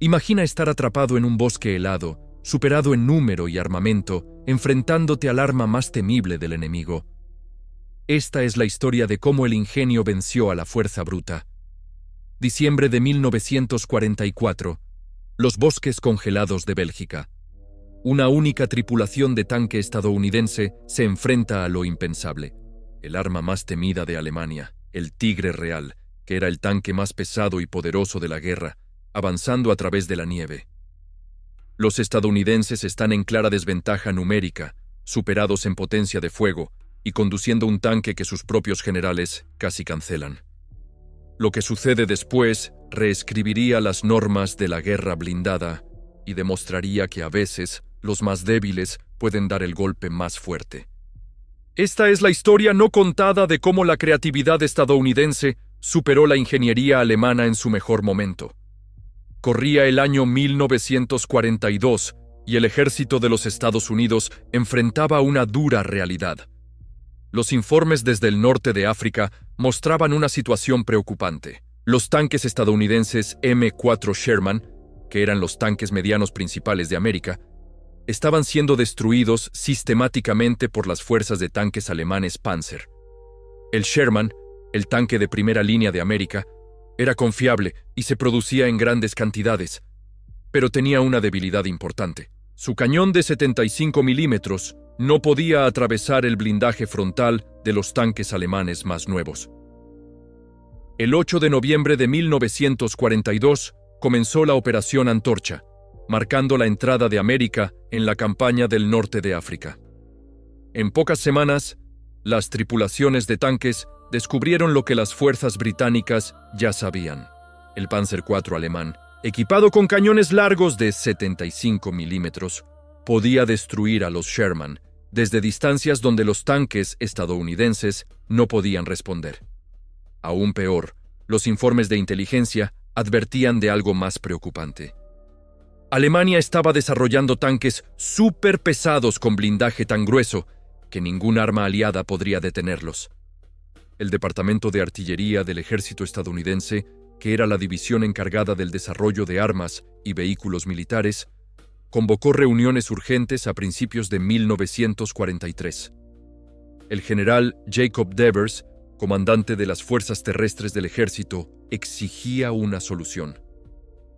Imagina estar atrapado en un bosque helado, superado en número y armamento, enfrentándote al arma más temible del enemigo. Esta es la historia de cómo el ingenio venció a la fuerza bruta. Diciembre de 1944. Los bosques congelados de Bélgica. Una única tripulación de tanque estadounidense se enfrenta a lo impensable. El arma más temida de Alemania, el Tigre Real, que era el tanque más pesado y poderoso de la guerra, avanzando a través de la nieve. Los estadounidenses están en clara desventaja numérica, superados en potencia de fuego y conduciendo un tanque que sus propios generales casi cancelan. Lo que sucede después reescribiría las normas de la guerra blindada y demostraría que a veces los más débiles pueden dar el golpe más fuerte. Esta es la historia no contada de cómo la creatividad estadounidense superó la ingeniería alemana en su mejor momento. Corría el año 1942 y el ejército de los Estados Unidos enfrentaba una dura realidad. Los informes desde el norte de África mostraban una situación preocupante. Los tanques estadounidenses M4 Sherman, que eran los tanques medianos principales de América, estaban siendo destruidos sistemáticamente por las fuerzas de tanques alemanes Panzer. El Sherman, el tanque de primera línea de América, era confiable y se producía en grandes cantidades, pero tenía una debilidad importante. Su cañón de 75 milímetros no podía atravesar el blindaje frontal de los tanques alemanes más nuevos. El 8 de noviembre de 1942 comenzó la Operación Antorcha, marcando la entrada de América en la campaña del norte de África. En pocas semanas, las tripulaciones de tanques descubrieron lo que las fuerzas británicas ya sabían. El Panzer IV alemán, equipado con cañones largos de 75 milímetros, podía destruir a los Sherman desde distancias donde los tanques estadounidenses no podían responder. Aún peor, los informes de inteligencia advertían de algo más preocupante. Alemania estaba desarrollando tanques súper pesados con blindaje tan grueso que ningún arma aliada podría detenerlos. El Departamento de Artillería del Ejército estadounidense, que era la división encargada del desarrollo de armas y vehículos militares, convocó reuniones urgentes a principios de 1943. El general Jacob Devers, comandante de las fuerzas terrestres del ejército, exigía una solución.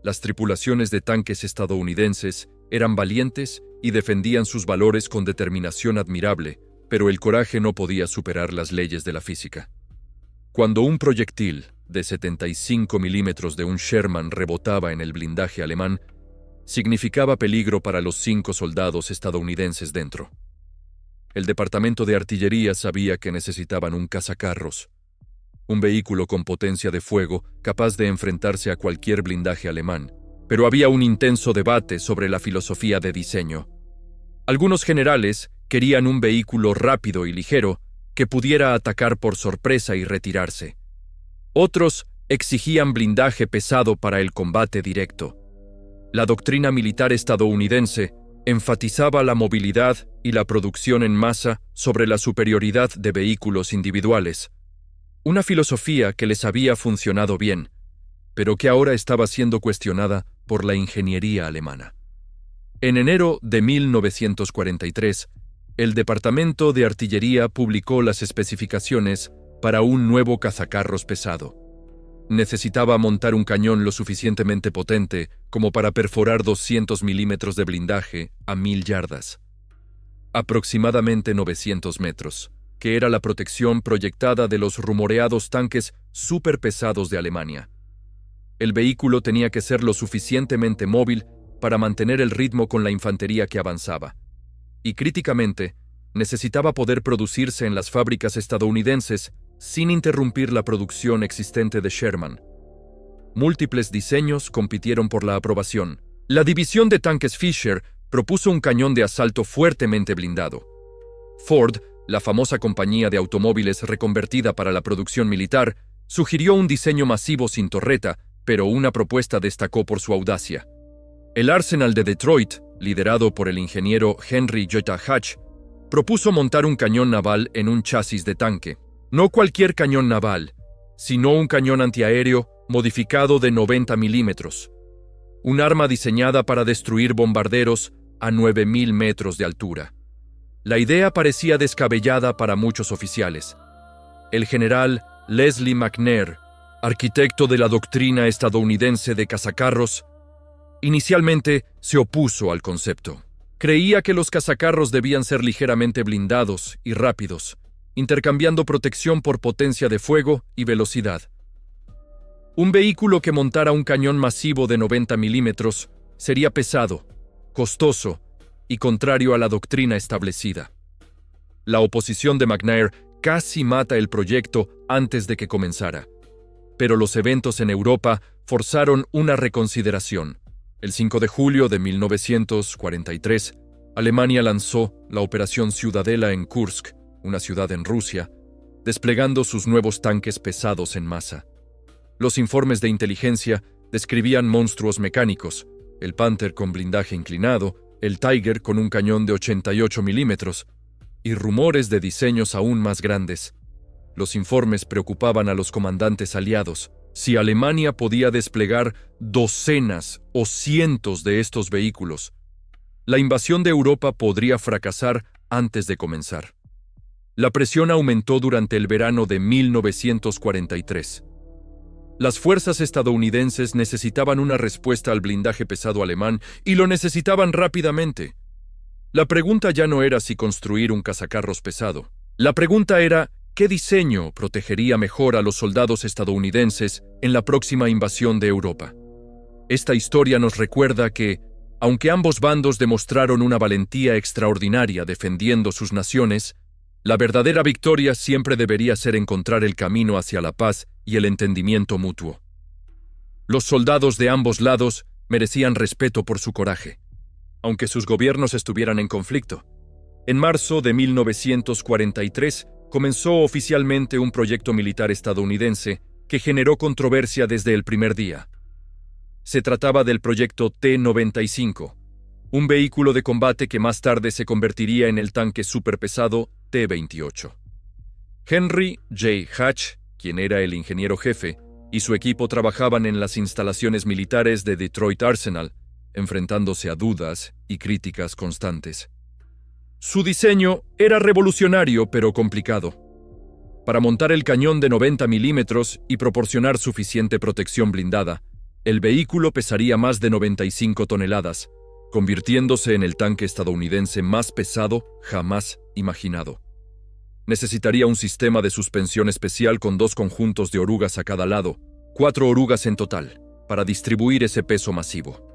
Las tripulaciones de tanques estadounidenses eran valientes y defendían sus valores con determinación admirable, pero el coraje no podía superar las leyes de la física. Cuando un proyectil de 75 milímetros de un Sherman rebotaba en el blindaje alemán, significaba peligro para los 5 soldados estadounidenses dentro. El Departamento de Artillería sabía que necesitaban un cazacarros, un vehículo con potencia de fuego capaz de enfrentarse a cualquier blindaje alemán, pero había un intenso debate sobre la filosofía de diseño. Algunos generales querían un vehículo rápido y ligero que pudiera atacar por sorpresa y retirarse. Otros exigían blindaje pesado para el combate directo. La doctrina militar estadounidense enfatizaba la movilidad y la producción en masa sobre la superioridad de vehículos individuales, una filosofía que les había funcionado bien, pero que ahora estaba siendo cuestionada por la ingeniería alemana. En enero de 1943, el Departamento de Artillería publicó las especificaciones para un nuevo cazacarros pesado. Necesitaba montar un cañón lo suficientemente potente como para perforar 200 milímetros de blindaje a 1000 yardas, aproximadamente 900 metros, que era la protección proyectada de los rumoreados tanques superpesados de Alemania. El vehículo tenía que ser lo suficientemente móvil para mantener el ritmo con la infantería que avanzaba, y críticamente, necesitaba poder producirse en las fábricas estadounidenses sin interrumpir la producción existente de Sherman. Múltiples diseños compitieron por la aprobación. La división de tanques Fisher propuso un cañón de asalto fuertemente blindado. Ford, la famosa compañía de automóviles reconvertida para la producción militar, sugirió un diseño masivo sin torreta, pero una propuesta destacó por su audacia. El Arsenal de Detroit, liderado por el ingeniero Henry J. Hatch, propuso montar un cañón naval en un chasis de tanque. No cualquier cañón naval, sino un cañón antiaéreo modificado de 90 milímetros. un arma diseñada para destruir bombarderos a 9.000 metros de altura. La idea parecía descabellada para muchos oficiales. El general Leslie McNair, arquitecto de la doctrina estadounidense de cazacarros, inicialmente se opuso al concepto. Creía que los cazacarros debían ser ligeramente blindados y rápidos, intercambiando protección por potencia de fuego y velocidad. Un vehículo que montara un cañón masivo de 90 milímetros sería pesado, costoso y contrario a la doctrina establecida. La oposición de McNair casi mata el proyecto antes de que comenzara, pero los eventos en Europa forzaron una reconsideración. El 5 de julio de 1943, Alemania lanzó la Operación Ciudadela en Kursk, una ciudad en Rusia, desplegando sus nuevos tanques pesados en masa. Los informes de inteligencia describían monstruos mecánicos, el Panther con blindaje inclinado, el Tiger con un cañón de 88 milímetros, y rumores de diseños aún más grandes. Los informes preocupaban a los comandantes aliados. Si Alemania podía desplegar docenas o cientos de estos vehículos, la invasión de Europa podría fracasar antes de comenzar. La presión aumentó durante el verano de 1943. Las fuerzas estadounidenses necesitaban una respuesta al blindaje pesado alemán y lo necesitaban rápidamente. La pregunta ya no era si construir un cazacarros pesado. La pregunta era, ¿qué diseño protegería mejor a los soldados estadounidenses en la próxima invasión de Europa? Esta historia nos recuerda que, aunque ambos bandos demostraron una valentía extraordinaria defendiendo sus naciones, la verdadera victoria siempre debería ser encontrar el camino hacia la paz y el entendimiento mutuo. Los soldados de ambos lados merecían respeto por su coraje, aunque sus gobiernos estuvieran en conflicto. En marzo de 1943 comenzó oficialmente un proyecto militar estadounidense que generó controversia desde el primer día. Se trataba del proyecto T-95, un vehículo de combate que más tarde se convertiría en el tanque superpesado T-28. Henry J. Hatch, quien era el ingeniero jefe, y su equipo trabajaban en las instalaciones militares de Detroit Arsenal, enfrentándose a dudas y críticas constantes. Su diseño era revolucionario pero complicado. Para montar el cañón de 90 milímetros y proporcionar suficiente protección blindada, el vehículo pesaría más de 95 toneladas, convirtiéndose en el tanque estadounidense más pesado jamás imaginado. Necesitaría un sistema de suspensión especial con 2 conjuntos de orugas a cada lado, 4 orugas en total, para distribuir ese peso masivo.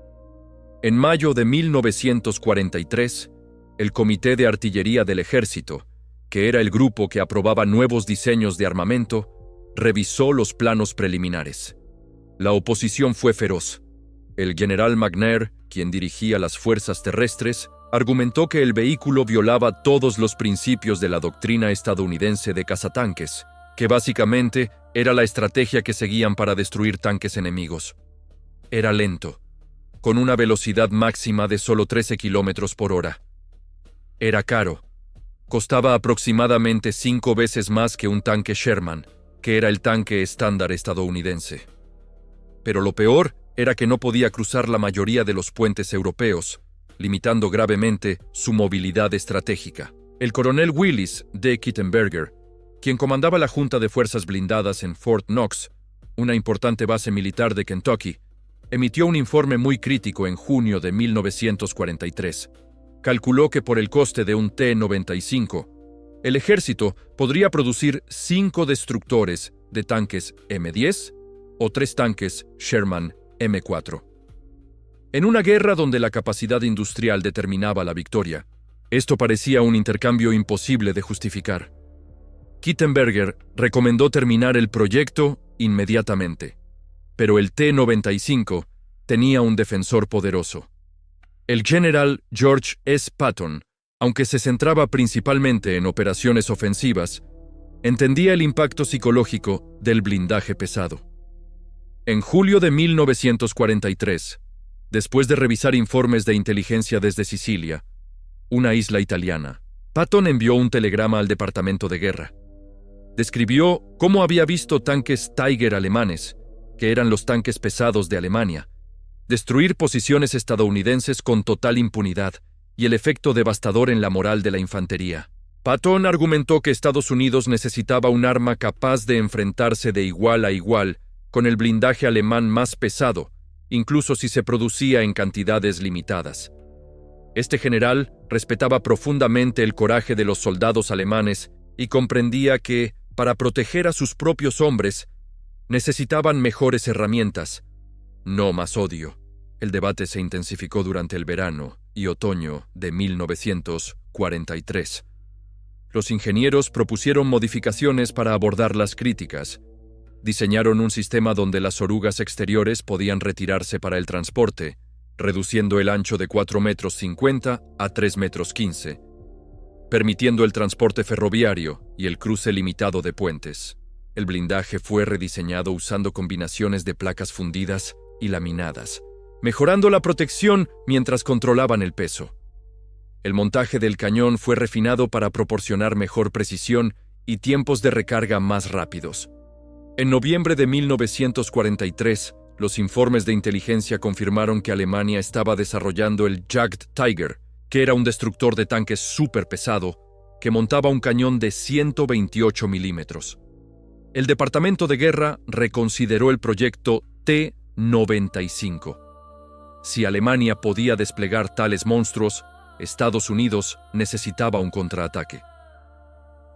En mayo de 1943, el Comité de Artillería del Ejército, que era el grupo que aprobaba nuevos diseños de armamento, revisó los planos preliminares. La oposición fue feroz. El general McNair, quien dirigía las fuerzas terrestres, argumentó que el vehículo violaba todos los principios de la doctrina estadounidense de cazatanques, que básicamente era la estrategia que seguían para destruir tanques enemigos. Era lento, con una velocidad máxima de solo 13 kilómetros por hora. Era caro. Costaba aproximadamente 5 veces más que un tanque Sherman, que era el tanque estándar estadounidense. Pero lo peor era que no podía cruzar la mayoría de los puentes europeos, limitando gravemente su movilidad estratégica. El coronel Willis D. Kittenberger, quien comandaba la Junta de Fuerzas Blindadas en Fort Knox, una importante base militar de Kentucky, emitió un informe muy crítico en junio de 1943. Calculó que por el coste de un T-95, el ejército podría producir 5 destructores de tanques M10 o 3 tanques Sherman M4. En una guerra donde la capacidad industrial determinaba la victoria, esto parecía un intercambio imposible de justificar. Kittenberger recomendó terminar el proyecto inmediatamente, pero el T-95 tenía un defensor poderoso. El general George S. Patton, aunque se centraba principalmente en operaciones ofensivas, entendía el impacto psicológico del blindaje pesado. En julio de 1943, después de revisar informes de inteligencia desde Sicilia, una isla italiana, Patton envió un telegrama al Departamento de Guerra. Describió cómo había visto tanques Tiger alemanes, que eran los tanques pesados de Alemania, destruir posiciones estadounidenses con total impunidad y el efecto devastador en la moral de la infantería. Patton argumentó que Estados Unidos necesitaba un arma capaz de enfrentarse de igual a igual con el blindaje alemán más pesado, incluso si se producía en cantidades limitadas. Este general respetaba profundamente el coraje de los soldados alemanes y comprendía que, para proteger a sus propios hombres, necesitaban mejores herramientas, no más odio. El debate se intensificó durante el verano y otoño de 1943. Los ingenieros propusieron modificaciones para abordar las críticas. Diseñaron un sistema donde las orugas exteriores podían retirarse para el transporte, reduciendo el ancho de 4,50 metros a 3,15 metros, permitiendo el transporte ferroviario y el cruce limitado de puentes. El blindaje fue rediseñado usando combinaciones de placas fundidas y laminadas, mejorando la protección mientras controlaban el peso. El montaje del cañón fue refinado para proporcionar mejor precisión y tiempos de recarga más rápidos. En noviembre de 1943, los informes de inteligencia confirmaron que Alemania estaba desarrollando el Jagdtiger, que era un destructor de tanques súper pesado que montaba un cañón de 128 milímetros. El Departamento de Guerra reconsideró el proyecto T-95. Si Alemania podía desplegar tales monstruos, Estados Unidos necesitaba un contraataque.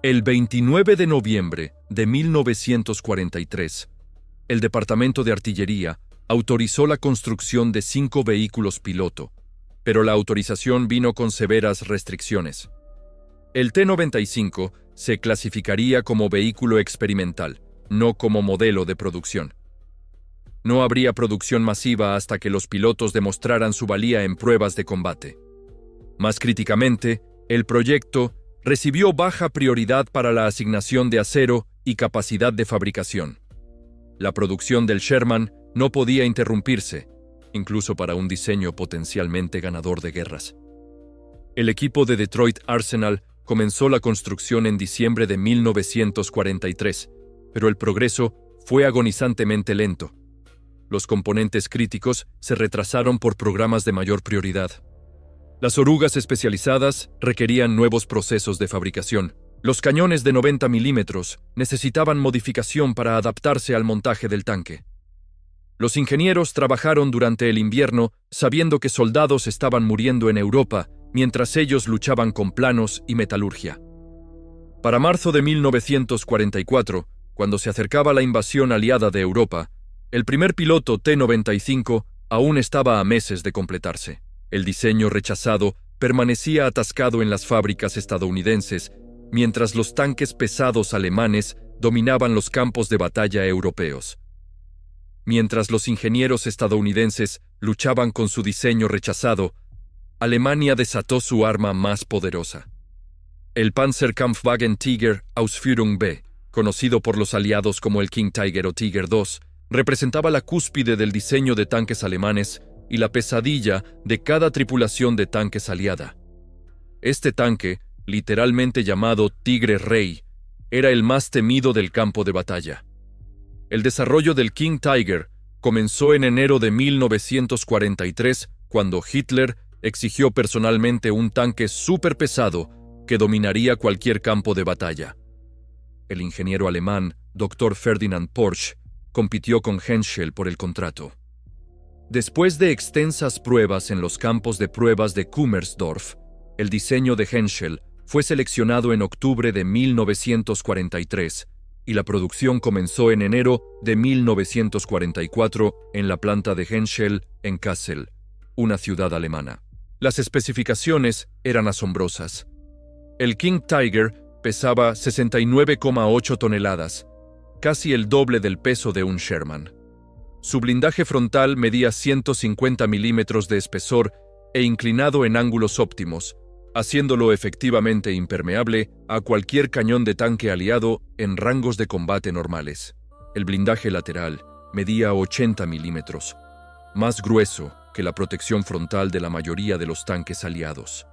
El 29 de noviembre de 1943, el Departamento de Artillería autorizó la construcción de 5 vehículos piloto, pero la autorización vino con severas restricciones. El T-95 se clasificaría como vehículo experimental, no como modelo de producción. No habría producción masiva hasta que los pilotos demostraran su valía en pruebas de combate. Más críticamente, el proyecto recibió baja prioridad para la asignación de acero y capacidad de fabricación. La producción del Sherman no podía interrumpirse, incluso para un diseño potencialmente ganador de guerras. El equipo de Detroit Arsenal comenzó la construcción en diciembre de 1943, pero el progreso fue agonizantemente lento. Los componentes críticos se retrasaron por programas de mayor prioridad. Las orugas especializadas requerían nuevos procesos de fabricación. Los cañones de 90 milímetros necesitaban modificación para adaptarse al montaje del tanque. Los ingenieros trabajaron durante el invierno sabiendo que soldados estaban muriendo en Europa mientras ellos luchaban con planos y metalurgia. Para marzo de 1944, cuando se acercaba la invasión aliada de Europa, el primer piloto T-95 aún estaba a meses de completarse. El diseño rechazado permanecía atascado en las fábricas estadounidenses, mientras los tanques pesados alemanes dominaban los campos de batalla europeos. Mientras los ingenieros estadounidenses luchaban con su diseño rechazado, Alemania desató su arma más poderosa. El Panzerkampfwagen Tiger Ausführung B, conocido por los aliados como el King Tiger o Tiger II, representaba la cúspide del diseño de tanques alemanes y la pesadilla de cada tripulación de tanques aliada. Este tanque, literalmente llamado Tigre Rey, era el más temido del campo de batalla. El desarrollo del King Tiger comenzó en enero de 1943, cuando Hitler exigió personalmente un tanque súper pesado que dominaría cualquier campo de batalla. El ingeniero alemán, Dr. Ferdinand Porsche, compitió con Henschel por el contrato. Después de extensas pruebas en los campos de pruebas de Kummersdorf, el diseño de Henschel fue seleccionado en octubre de 1943 y la producción comenzó en enero de 1944 en la planta de Henschel en Kassel, una ciudad alemana. Las especificaciones eran asombrosas. El King Tiger pesaba 69,8 toneladas, casi el doble del peso de un Sherman. Su blindaje frontal medía 150 milímetros de espesor e inclinado en ángulos óptimos, haciéndolo efectivamente impermeable a cualquier cañón de tanque aliado en rangos de combate normales. El blindaje lateral medía 80 milímetros, más grueso que la protección frontal de la mayoría de los tanques aliados.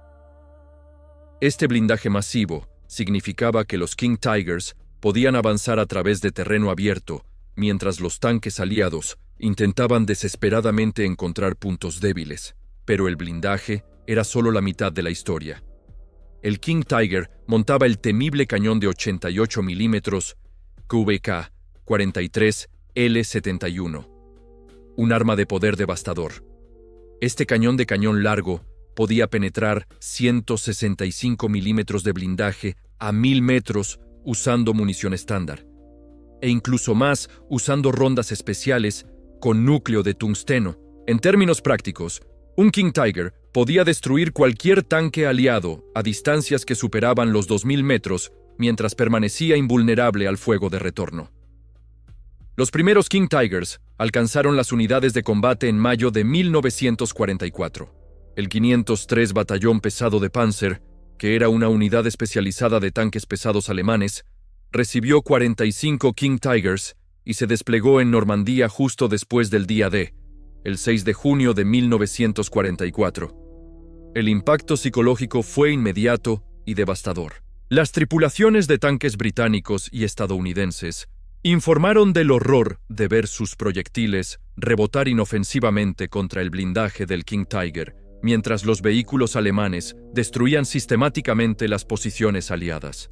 Este blindaje masivo significaba que los King Tigers podían avanzar a través de terreno abierto, mientras los tanques aliados Intentaban desesperadamente encontrar puntos débiles, pero el blindaje era solo la mitad de la historia. El King Tiger montaba el temible cañón de 88 milímetros QBK 43 L71, un arma de poder devastador. Este cañón de cañón largo podía penetrar 165 milímetros de blindaje a 1000 metros usando munición estándar, e incluso más usando rondas especiales con núcleo de tungsteno. En términos prácticos, un King Tiger podía destruir cualquier tanque aliado a distancias que superaban los 2000 metros mientras permanecía invulnerable al fuego de retorno. Los primeros King Tigers alcanzaron las unidades de combate en mayo de 1944. El 503 Batallón Pesado de Panzer, que era una unidad especializada de tanques pesados alemanes, recibió 45 King Tigers y se desplegó en Normandía justo después del día D, el 6 de junio de 1944. El impacto psicológico fue inmediato y devastador. Las tripulaciones de tanques británicos y estadounidenses informaron del horror de ver sus proyectiles rebotar inofensivamente contra el blindaje del King Tiger, mientras los vehículos alemanes destruían sistemáticamente las posiciones aliadas.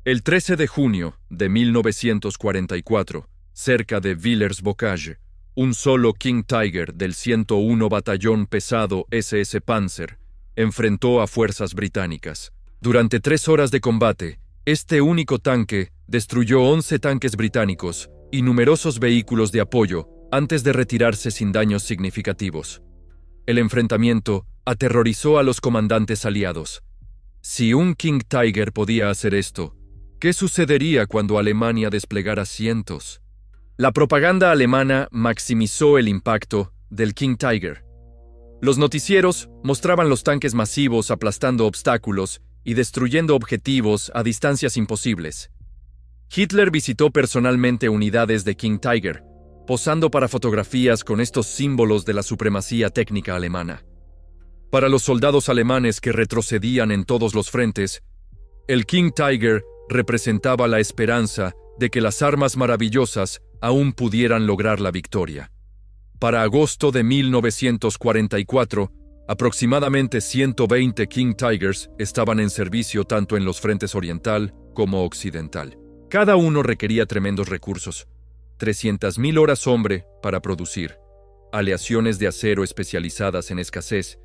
El 13 de junio de 1944, cerca de Villers-Bocage, un solo King Tiger del 101 Batallón Pesado SS Panzer enfrentó a fuerzas británicas. Durante 3 horas de combate, este único tanque destruyó 11 tanques británicos y numerosos vehículos de apoyo antes de retirarse sin daños significativos. El enfrentamiento aterrorizó a los comandantes aliados. Si un King Tiger podía hacer esto, ¿qué sucedería cuando Alemania desplegara cientos? La propaganda alemana maximizó el impacto del King Tiger. Los noticieros mostraban los tanques masivos aplastando obstáculos y destruyendo objetivos a distancias imposibles. Hitler visitó personalmente unidades de King Tiger, posando para fotografías con estos símbolos de la supremacía técnica alemana. Para los soldados alemanes que retrocedían en todos los frentes, el King Tiger representaba la esperanza de que las armas maravillosas aún pudieran lograr la victoria. Para agosto de 1944, aproximadamente 120 King Tigers estaban en servicio tanto en los frentes oriental como occidental. Cada uno requería tremendos recursos: 300.000 horas hombre para producir, aleaciones de acero especializadas en escasez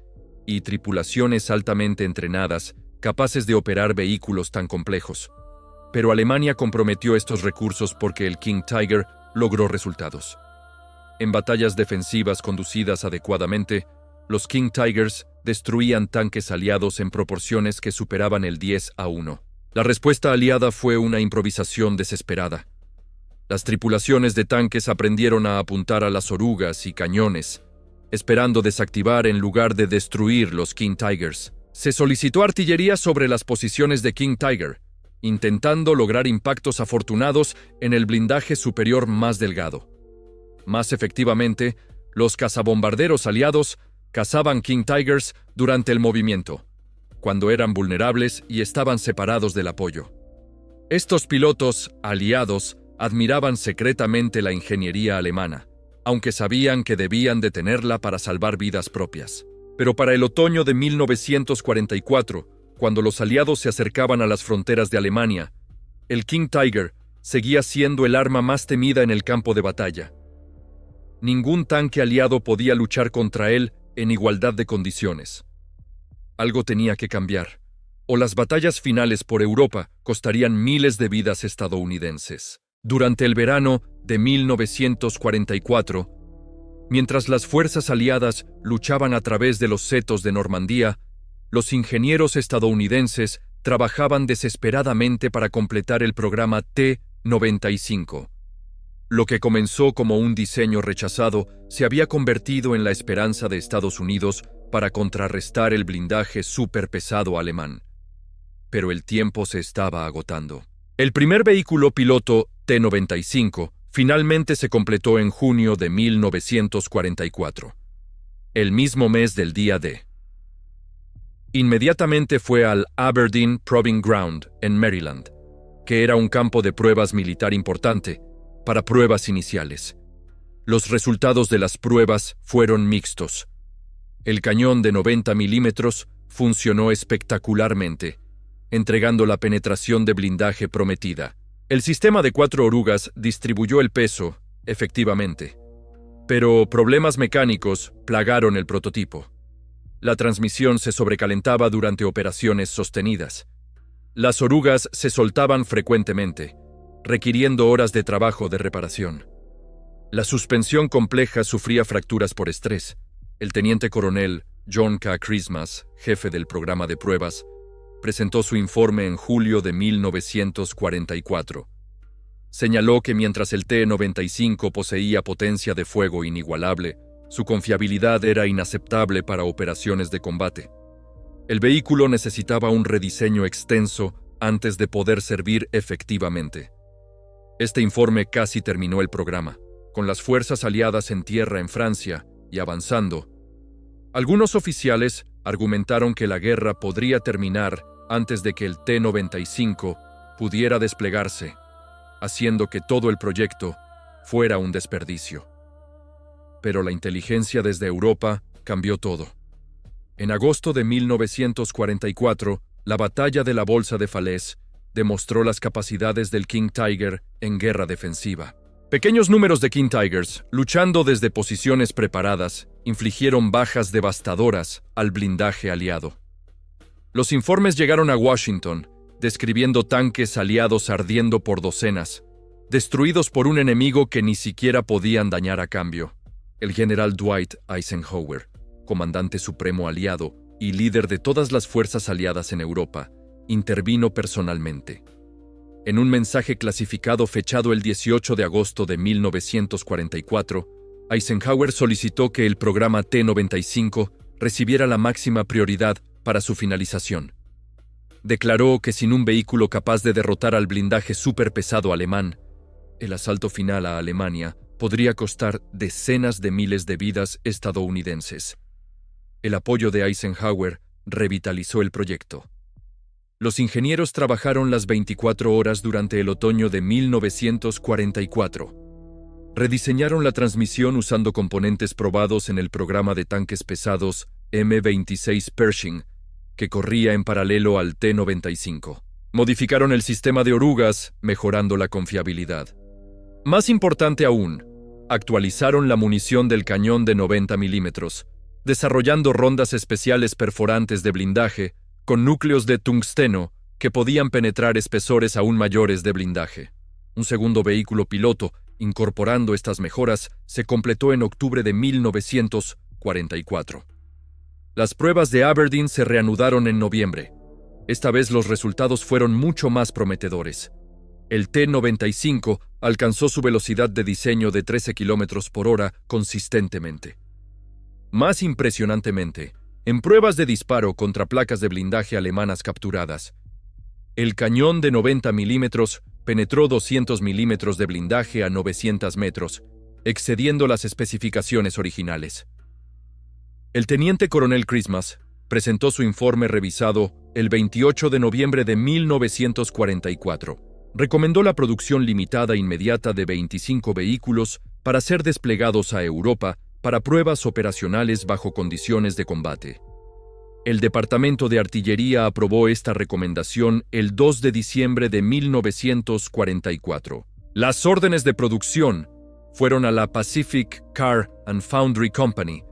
y tripulaciones altamente entrenadas capaces de operar vehículos tan complejos. Pero Alemania comprometió estos recursos porque el King Tiger logró resultados. En batallas defensivas conducidas adecuadamente, los King Tigers destruían tanques aliados en proporciones que superaban el 10-1. La respuesta aliada fue una improvisación desesperada. Las tripulaciones de tanques aprendieron a apuntar a las orugas y cañones, esperando desactivar en lugar de destruir los King Tigers. Se solicitó artillería sobre las posiciones de King Tiger, intentando lograr impactos afortunados en el blindaje superior más delgado. Más efectivamente, los cazabombarderos aliados cazaban King Tigers durante el movimiento, cuando eran vulnerables y estaban separados del apoyo. Estos pilotos aliados admiraban secretamente la ingeniería alemana, aunque sabían que debían detenerla para salvar vidas propias. Pero para el otoño de 1944, cuando los aliados se acercaban a las fronteras de Alemania, el King Tiger seguía siendo el arma más temida en el campo de batalla. Ningún tanque aliado podía luchar contra él en igualdad de condiciones. Algo tenía que cambiar, o las batallas finales por Europa costarían miles de vidas estadounidenses. Durante el verano de 1944, mientras las fuerzas aliadas luchaban a través de los setos de Normandía, los ingenieros estadounidenses trabajaban desesperadamente para completar el programa T-95. Lo que comenzó como un diseño rechazado se había convertido en la esperanza de Estados Unidos para contrarrestar el blindaje superpesado alemán. Pero el tiempo se estaba agotando. El primer vehículo piloto T-95 finalmente se completó en junio de 1944, el mismo mes del día D. Inmediatamente fue al Aberdeen Proving Ground en Maryland, que era un campo de pruebas militar importante, para pruebas iniciales. Los resultados de las pruebas fueron mixtos. El cañón de 90 milímetros funcionó espectacularmente, entregando la penetración de blindaje prometida. El sistema de 4 orugas distribuyó el peso, efectivamente, pero problemas mecánicos plagaron el prototipo. La transmisión se sobrecalentaba durante operaciones sostenidas. Las orugas se soltaban frecuentemente, requiriendo horas de trabajo de reparación. La suspensión compleja sufría fracturas por estrés. El teniente coronel John K. Christmas, jefe del programa de pruebas, presentó su informe en julio de 1944. Señaló que mientras el T-95 poseía potencia de fuego inigualable, su confiabilidad era inaceptable para operaciones de combate. El vehículo necesitaba un rediseño extenso antes de poder servir efectivamente. Este informe casi terminó el programa, con las fuerzas aliadas en tierra en Francia y avanzando. Algunos oficiales argumentaron que la guerra podría terminar antes de que el T-95 pudiera desplegarse, haciendo que todo el proyecto fuera un desperdicio. Pero la inteligencia desde Europa cambió todo. En agosto de 1944, la batalla de la Bolsa de Falaise demostró las capacidades del King Tiger en guerra defensiva. Pequeños números de King Tigers, luchando desde posiciones preparadas, infligieron bajas devastadoras al blindaje aliado. Los informes llegaron a Washington, describiendo tanques aliados ardiendo por docenas, destruidos por un enemigo que ni siquiera podían dañar a cambio. El general Dwight Eisenhower, comandante supremo aliado y líder de todas las fuerzas aliadas en Europa, intervino personalmente. En un mensaje clasificado fechado el 18 de agosto de 1944, Eisenhower solicitó que el programa T-95 recibiera la máxima prioridad para su finalización. Declaró que sin un vehículo capaz de derrotar al blindaje superpesado alemán, el asalto final a Alemania podría costar decenas de miles de vidas estadounidenses. El apoyo de Eisenhower revitalizó el proyecto. Los ingenieros trabajaron las 24 horas durante el otoño de 1944. Rediseñaron la transmisión usando componentes probados en el programa de tanques pesados M-26 Pershing, que corría en paralelo al T-95. Modificaron el sistema de orugas, mejorando la confiabilidad. Más importante aún, actualizaron la munición del cañón de 90 milímetros, desarrollando rondas especiales perforantes de blindaje con núcleos de tungsteno que podían penetrar espesores aún mayores de blindaje. Un segundo vehículo piloto, incorporando estas mejoras, se completó en octubre de 1944. Las pruebas de Aberdeen se reanudaron en noviembre. Esta vez los resultados fueron mucho más prometedores. El T-95 alcanzó su velocidad de diseño de 13 km por hora consistentemente. Más impresionantemente, en pruebas de disparo contra placas de blindaje alemanas capturadas, el cañón de 90 milímetros penetró 200 milímetros de blindaje a 900 metros, excediendo las especificaciones originales. El teniente coronel Christmas presentó su informe revisado el 28 de noviembre de 1944. Recomendó la producción limitada inmediata de 25 vehículos para ser desplegados a Europa para pruebas operacionales bajo condiciones de combate. El Departamento de Artillería aprobó esta recomendación el 2 de diciembre de 1944. Las órdenes de producción fueron a la Pacific Car and Foundry Company,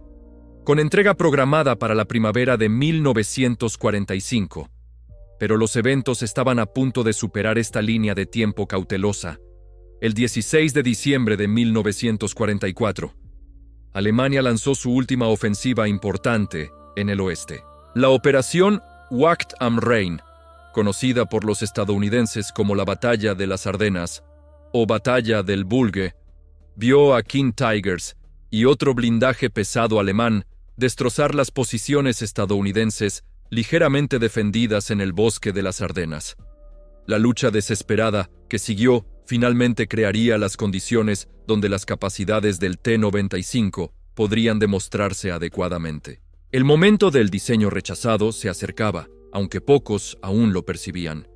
con entrega programada para la primavera de 1945. Pero los eventos estaban a punto de superar esta línea de tiempo cautelosa. El 16 de diciembre de 1944, Alemania lanzó su última ofensiva importante en el oeste. La operación Wacht am Rhein, conocida por los estadounidenses como la Batalla de las Ardenas o Batalla del Bulge, vio a King Tigers y otro blindaje pesado alemán destrozar las posiciones estadounidenses ligeramente defendidas en el bosque de las Ardenas. La lucha desesperada que siguió finalmente crearía las condiciones donde las capacidades del T-95 podrían demostrarse adecuadamente. El momento del diseño rechazado se acercaba, aunque pocos aún lo percibían.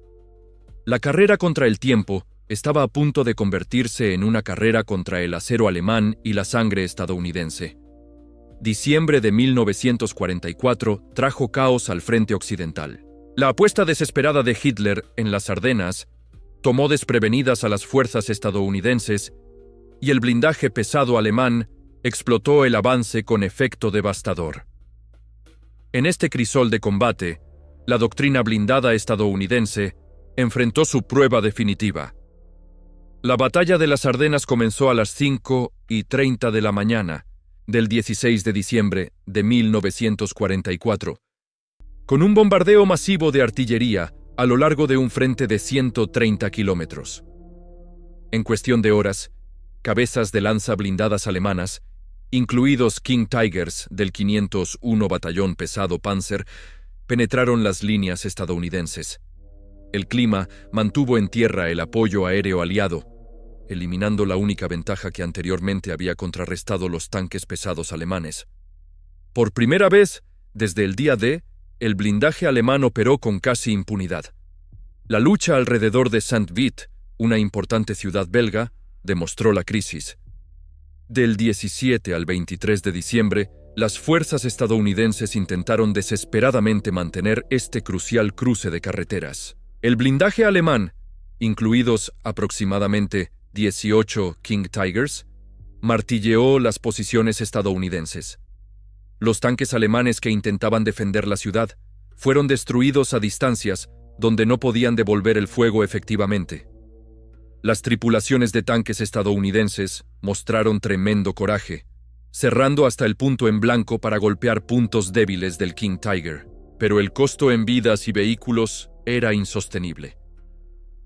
La carrera contra el tiempo estaba a punto de convertirse en una carrera contra el acero alemán y la sangre estadounidense. Diciembre de 1944 trajo caos al frente occidental. La apuesta desesperada de Hitler en las Ardenas tomó desprevenidas a las fuerzas estadounidenses y el blindaje pesado alemán explotó el avance con efecto devastador. En este crisol de combate, la doctrina blindada estadounidense enfrentó su prueba definitiva. La batalla de las Ardenas comenzó a las 5:30 de la mañana del 16 de diciembre de 1944, con un bombardeo masivo de artillería a lo largo de un frente de 130 kilómetros. En cuestión de horas, cabezas de lanza blindadas alemanas, incluidos King Tigers del 501 Batallón Pesado Panzer, penetraron las líneas estadounidenses. El clima mantuvo en tierra el apoyo aéreo aliado, eliminando la única ventaja que anteriormente había contrarrestado los tanques pesados alemanes. Por primera vez, desde el día D, el blindaje alemán operó con casi impunidad. La lucha alrededor de Saint-Vith, una importante ciudad belga, demostró la crisis. Del 17 al 23 de diciembre, las fuerzas estadounidenses intentaron desesperadamente mantener este crucial cruce de carreteras. El blindaje alemán, incluidos aproximadamente 18 King Tigers, martilleó las posiciones estadounidenses. Los tanques alemanes que intentaban defender la ciudad fueron destruidos a distancias donde no podían devolver el fuego efectivamente. Las tripulaciones de tanques estadounidenses mostraron tremendo coraje, cerrando hasta el punto en blanco para golpear puntos débiles del King Tiger, pero el costo en vidas y vehículos era insostenible.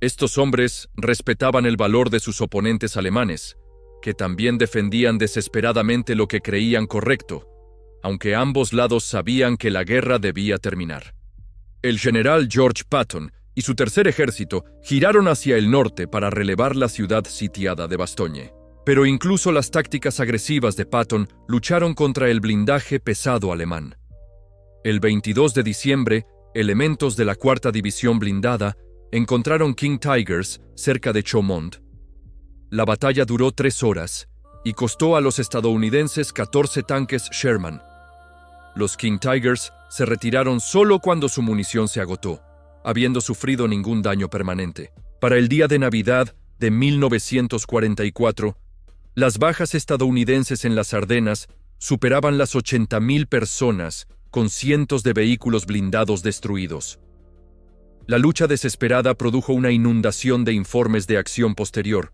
Estos hombres respetaban el valor de sus oponentes alemanes, que también defendían desesperadamente lo que creían correcto, aunque ambos lados sabían que la guerra debía terminar. El general George Patton y su tercer ejército giraron hacia el norte para relevar la ciudad sitiada de Bastogne. Pero incluso las tácticas agresivas de Patton lucharon contra el blindaje pesado alemán. El 22 de diciembre, elementos de la Cuarta División Blindada encontraron King Tigers cerca de Chaumont. La batalla duró 3 horas y costó a los estadounidenses 14 tanques Sherman. Los King Tigers se retiraron solo cuando su munición se agotó, habiendo sufrido ningún daño permanente. Para el día de Navidad de 1944, las bajas estadounidenses en las Ardenas superaban las 80,000 personas, con cientos de vehículos blindados destruidos. La lucha desesperada produjo una inundación de informes de acción posterior,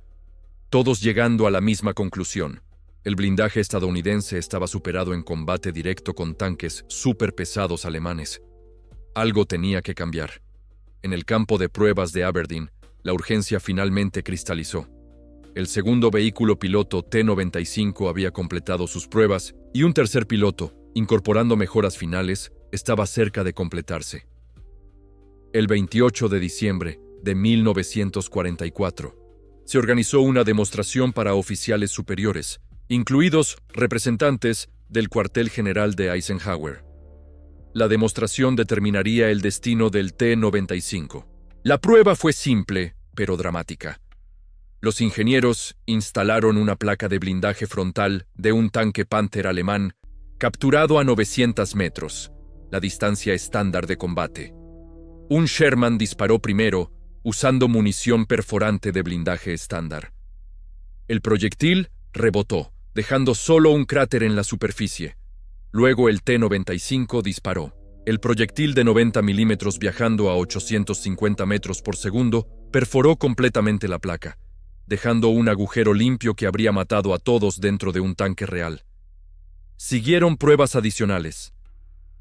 todos llegando a la misma conclusión. El blindaje estadounidense estaba superado en combate directo con tanques superpesados alemanes. Algo tenía que cambiar. En el campo de pruebas de Aberdeen, la urgencia finalmente cristalizó. El segundo vehículo piloto T-95 había completado sus pruebas y un tercer piloto, incorporando mejoras finales, estaba cerca de completarse. El 28 de diciembre de 1944, se organizó una demostración para oficiales superiores, incluidos representantes del cuartel general de Eisenhower. La demostración determinaría el destino del T-95. La prueba fue simple, pero dramática. Los ingenieros instalaron una placa de blindaje frontal de un tanque Panther alemán capturado a 900 metros, la distancia estándar de combate. Un Sherman disparó primero, usando munición perforante de blindaje estándar. El proyectil rebotó, dejando solo un cráter en la superficie. Luego el T-95 disparó. El proyectil de 90 milímetros viajando a 850 metros por segundo perforó completamente la placa, dejando un agujero limpio que habría matado a todos dentro de un tanque real. Siguieron pruebas adicionales.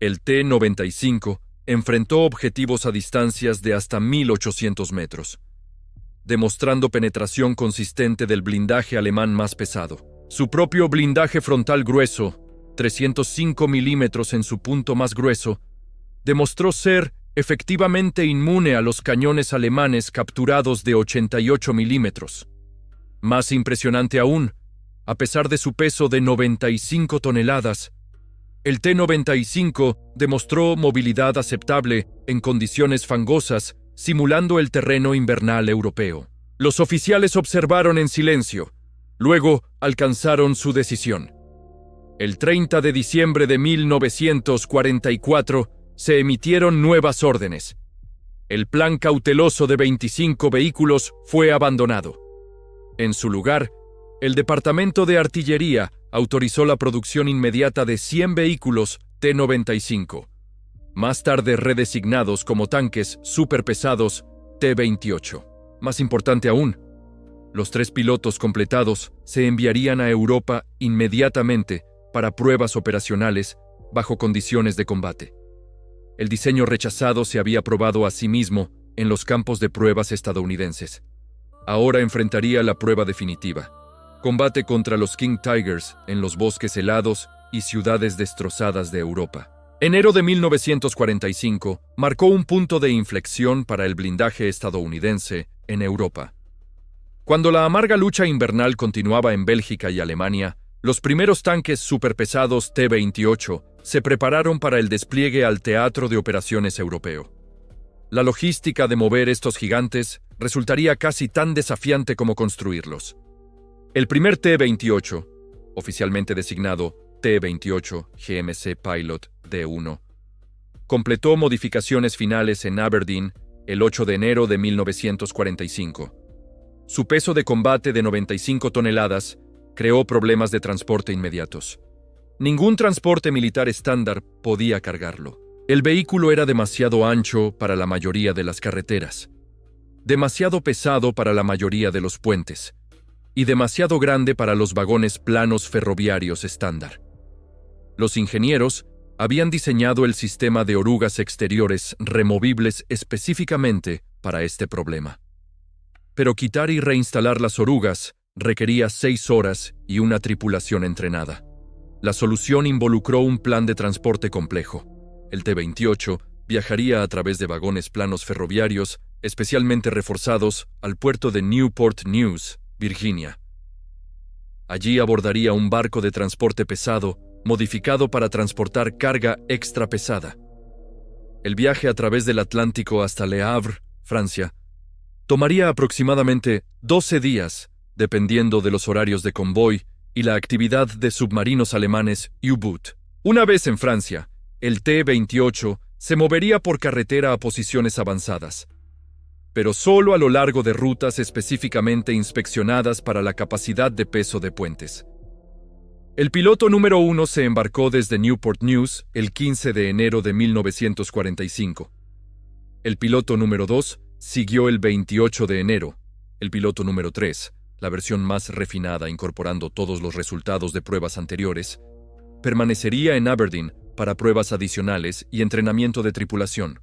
El T-95 enfrentó objetivos a distancias de hasta 1.800 metros, demostrando penetración consistente del blindaje alemán más pesado. Su propio blindaje frontal grueso, 305 milímetros en su punto más grueso, demostró ser efectivamente inmune a los cañones alemanes capturados de 88 milímetros. Más impresionante aún, a pesar de su peso de 95 toneladas, el T-95 demostró movilidad aceptable en condiciones fangosas, simulando el terreno invernal europeo. Los oficiales observaron en silencio. Luego alcanzaron su decisión. El 30 de diciembre de 1944 se emitieron nuevas órdenes. El plan cauteloso de 25 vehículos fue abandonado. En su lugar, el Departamento de Artillería autorizó la producción inmediata de 100 vehículos T-95, más tarde redesignados como tanques superpesados T-28. Más importante aún, los 3 pilotos completados se enviarían a Europa inmediatamente para pruebas operacionales bajo condiciones de combate. El diseño rechazado se había probado a sí mismo en los campos de pruebas estadounidenses. Ahora enfrentaría la prueba definitiva: combate contra los King Tigers en los bosques helados y ciudades destrozadas de Europa. Enero de 1945 marcó un punto de inflexión para el blindaje estadounidense en Europa. Cuando la amarga lucha invernal continuaba en Bélgica y Alemania, los primeros tanques superpesados T-28 se prepararon para el despliegue al teatro de operaciones europeo. La logística de mover estos gigantes resultaría casi tan desafiante como construirlos. El primer T-28, oficialmente designado T-28 GMC Pilot D1, completó modificaciones finales en Aberdeen el 8 de enero de 1945. Su peso de combate de 95 toneladas creó problemas de transporte inmediatos. Ningún transporte militar estándar podía cargarlo. El vehículo era demasiado ancho para la mayoría de las carreteras, demasiado pesado para la mayoría de los puentes, y demasiado grande para los vagones planos ferroviarios estándar. Los ingenieros habían diseñado el sistema de orugas exteriores removibles específicamente para este problema. Pero quitar y reinstalar las orugas requería 6 horas y una tripulación entrenada. La solución involucró un plan de transporte complejo. El T-28 viajaría a través de vagones planos ferroviarios especialmente reforzados al puerto de Newport News, Virginia. Allí abordaría un barco de transporte pesado modificado para transportar carga extra pesada. El viaje a través del Atlántico hasta Le Havre, Francia, tomaría aproximadamente 12 días, dependiendo de los horarios de convoy y la actividad de submarinos alemanes U-Boot. Una vez en Francia, el T-28 se movería por carretera a posiciones avanzadas, pero solo a lo largo de rutas específicamente inspeccionadas para la capacidad de peso de puentes. El piloto número 1 se embarcó desde Newport News el 15 de enero de 1945. El piloto número 2 siguió el 28 de enero. El piloto número 3, la versión más refinada incorporando todos los resultados de pruebas anteriores, permanecería en Aberdeen para pruebas adicionales y entrenamiento de tripulación.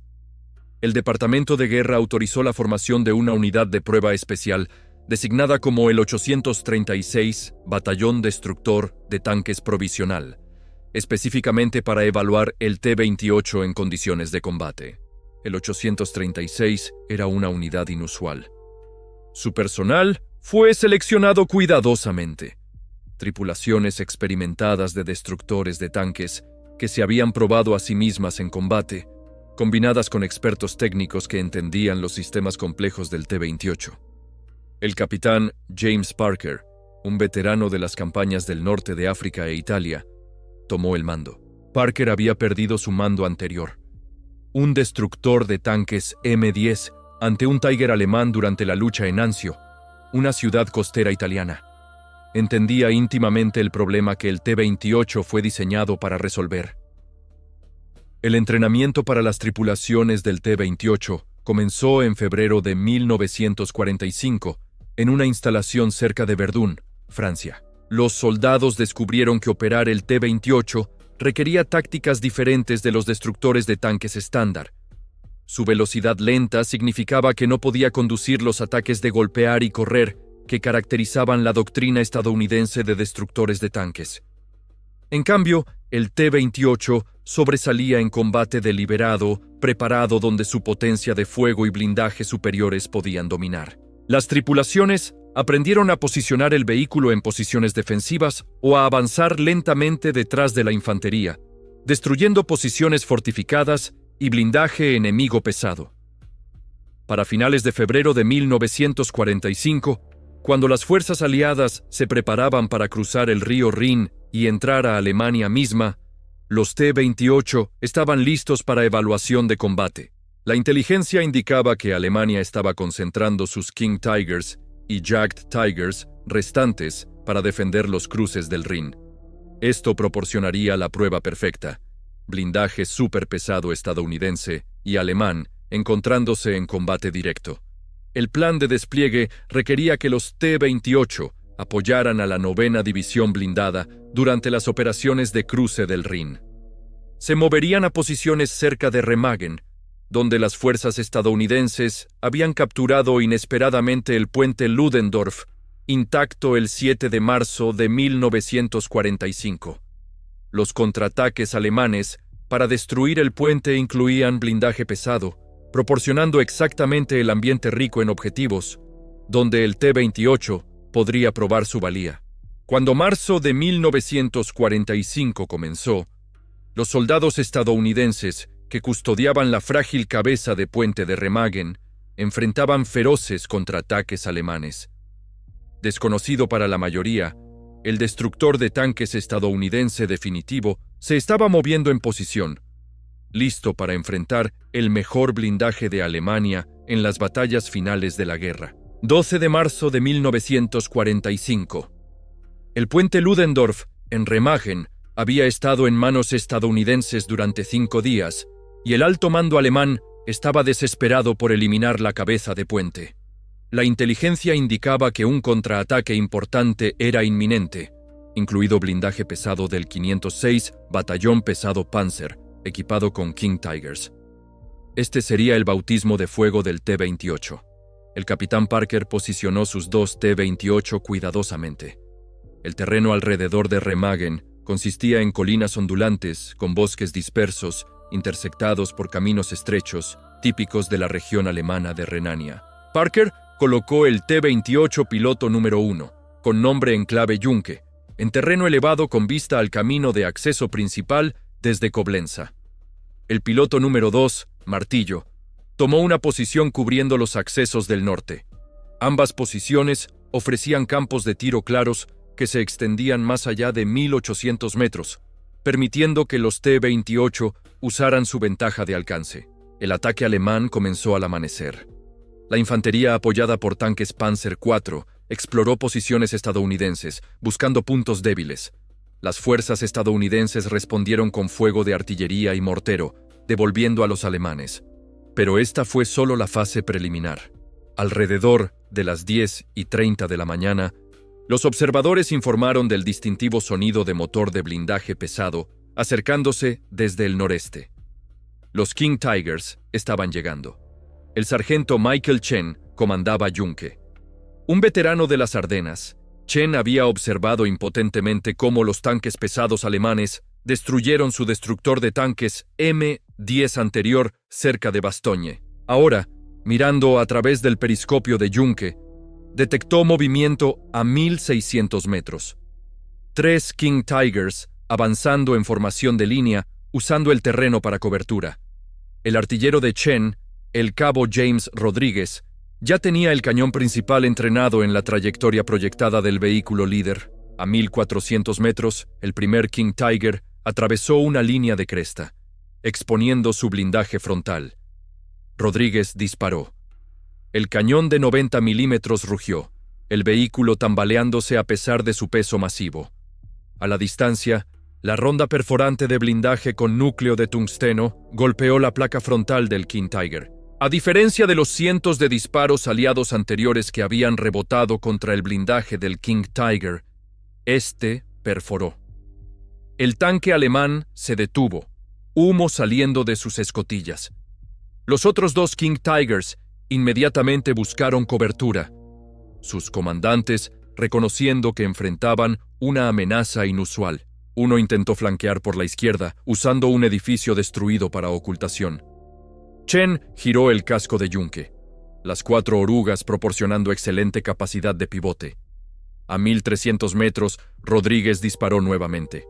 El Departamento de Guerra autorizó la formación de una unidad de prueba especial designada como el 836 Batallón Destructor de Tanques Provisional, específicamente para evaluar el T-28 en condiciones de combate. El 836 era una unidad inusual. Su personal fue seleccionado cuidadosamente. Tripulaciones experimentadas de destructores de tanques que se habían probado a sí mismas en combate, combinadas con expertos técnicos que entendían los sistemas complejos del T-28. El capitán James Parker, un veterano de las campañas del norte de África e Italia, tomó el mando. Parker había perdido su mando anterior, un destructor de tanques M-10 ante un Tiger alemán durante la lucha en Anzio, una ciudad costera italiana. Entendía íntimamente el problema que el T-28 fue diseñado para resolver. El entrenamiento para las tripulaciones del T-28 comenzó en febrero de 1945 en una instalación cerca de Verdun, Francia. Los soldados descubrieron que operar el T-28 requería tácticas diferentes de los destructores de tanques estándar. Su velocidad lenta significaba que no podía conducir los ataques de golpear y correr que caracterizaban la doctrina estadounidense de destructores de tanques. En cambio, el T-28 sobresalía en combate deliberado, preparado donde su potencia de fuego y blindaje superiores podían dominar. Las tripulaciones aprendieron a posicionar el vehículo en posiciones defensivas o a avanzar lentamente detrás de la infantería, destruyendo posiciones fortificadas y blindaje enemigo pesado. Para finales de febrero de 1945, cuando las fuerzas aliadas se preparaban para cruzar el río Rin y entrar a Alemania misma, los T-28 estaban listos para evaluación de combate. La inteligencia indicaba que Alemania estaba concentrando sus King Tigers y Jagd Tigers restantes para defender los cruces del Rin. Esto proporcionaría la prueba perfecta: blindaje superpesado estadounidense y alemán encontrándose en combate directo. El plan de despliegue requería que los T-28 apoyaran a la 9ª División Blindada durante las operaciones de cruce del Rin. Se moverían a posiciones cerca de Remagen, donde las fuerzas estadounidenses habían capturado inesperadamente el puente Ludendorff, intacto el 7 de marzo de 1945. Los contraataques alemanes para destruir el puente incluían blindaje pesado, proporcionando exactamente el ambiente rico en objetivos, donde el T-28 podría probar su valía. Cuando marzo de 1945 comenzó, los soldados estadounidenses que custodiaban la frágil cabeza de puente de Remagen enfrentaban feroces contraataques alemanes. Desconocido para la mayoría, el destructor de tanques estadounidense definitivo se estaba moviendo en posición, listo para enfrentar el mejor blindaje de Alemania en las batallas finales de la guerra. 12 de marzo de 1945. El puente Ludendorff, en Remagen, había estado en manos estadounidenses durante 5 días, y el alto mando alemán estaba desesperado por eliminar la cabeza de puente. La inteligencia indicaba que un contraataque importante era inminente, incluido blindaje pesado del 506 Batallón Pesado Panzer, equipado con King Tigers. Este sería el bautismo de fuego del T-28. El capitán Parker posicionó sus 2 T-28 cuidadosamente. El terreno alrededor de Remagen consistía en colinas ondulantes, con bosques dispersos, intersectados por caminos estrechos, típicos de la región alemana de Renania. Parker colocó el T-28 piloto número 1, con nombre en clave Junke, en terreno elevado con vista al camino de acceso principal desde Coblenza. El piloto número 2, Martillo, tomó una posición cubriendo los accesos del norte. Ambas posiciones ofrecían campos de tiro claros que se extendían más allá de 1.800 metros, permitiendo que los T-28 usaran su ventaja de alcance. El ataque alemán comenzó al amanecer. La infantería apoyada por tanques Panzer IV exploró posiciones estadounidenses, buscando puntos débiles. Las fuerzas estadounidenses respondieron con fuego de artillería y mortero, devolviendo a los alemanes. Pero esta fue solo la fase preliminar. Alrededor de las 10:30 de la mañana, los observadores informaron del distintivo sonido de motor de blindaje pesado acercándose desde el noreste. Los King Tigers estaban llegando. El sargento Michael Chen comandaba Junke. Un veterano de las Ardenas, Chen había observado impotentemente cómo los tanques pesados alemanes destruyeron su destructor de tanques M-10 anterior cerca de Bastogne. Ahora, mirando a través del periscopio de Junke, detectó movimiento a 1.600 metros. 3 King Tigers avanzando en formación de línea, usando el terreno para cobertura. El artillero de Chen, el cabo James Rodríguez, ya tenía el cañón principal entrenado en la trayectoria proyectada del vehículo líder. A 1.400 metros, el primer King Tiger atravesó una línea de cresta, exponiendo su blindaje frontal. Rodríguez disparó. El cañón de 90 milímetros rugió, el vehículo tambaleándose a pesar de su peso masivo. A la distancia, la ronda perforante de blindaje con núcleo de tungsteno golpeó la placa frontal del King Tiger. A diferencia de los cientos de disparos aliados anteriores que habían rebotado contra el blindaje del King Tiger, este perforó. El tanque alemán se detuvo, humo saliendo de sus escotillas. Los otros 2 King Tigers inmediatamente buscaron cobertura. Sus comandantes, reconociendo que enfrentaban una amenaza inusual. Uno intentó flanquear por la izquierda, usando un edificio destruido para ocultación. Chen giró el casco de Junke, las 4 orugas proporcionando excelente capacidad de pivote. A 1.300 metros, Rodríguez disparó nuevamente.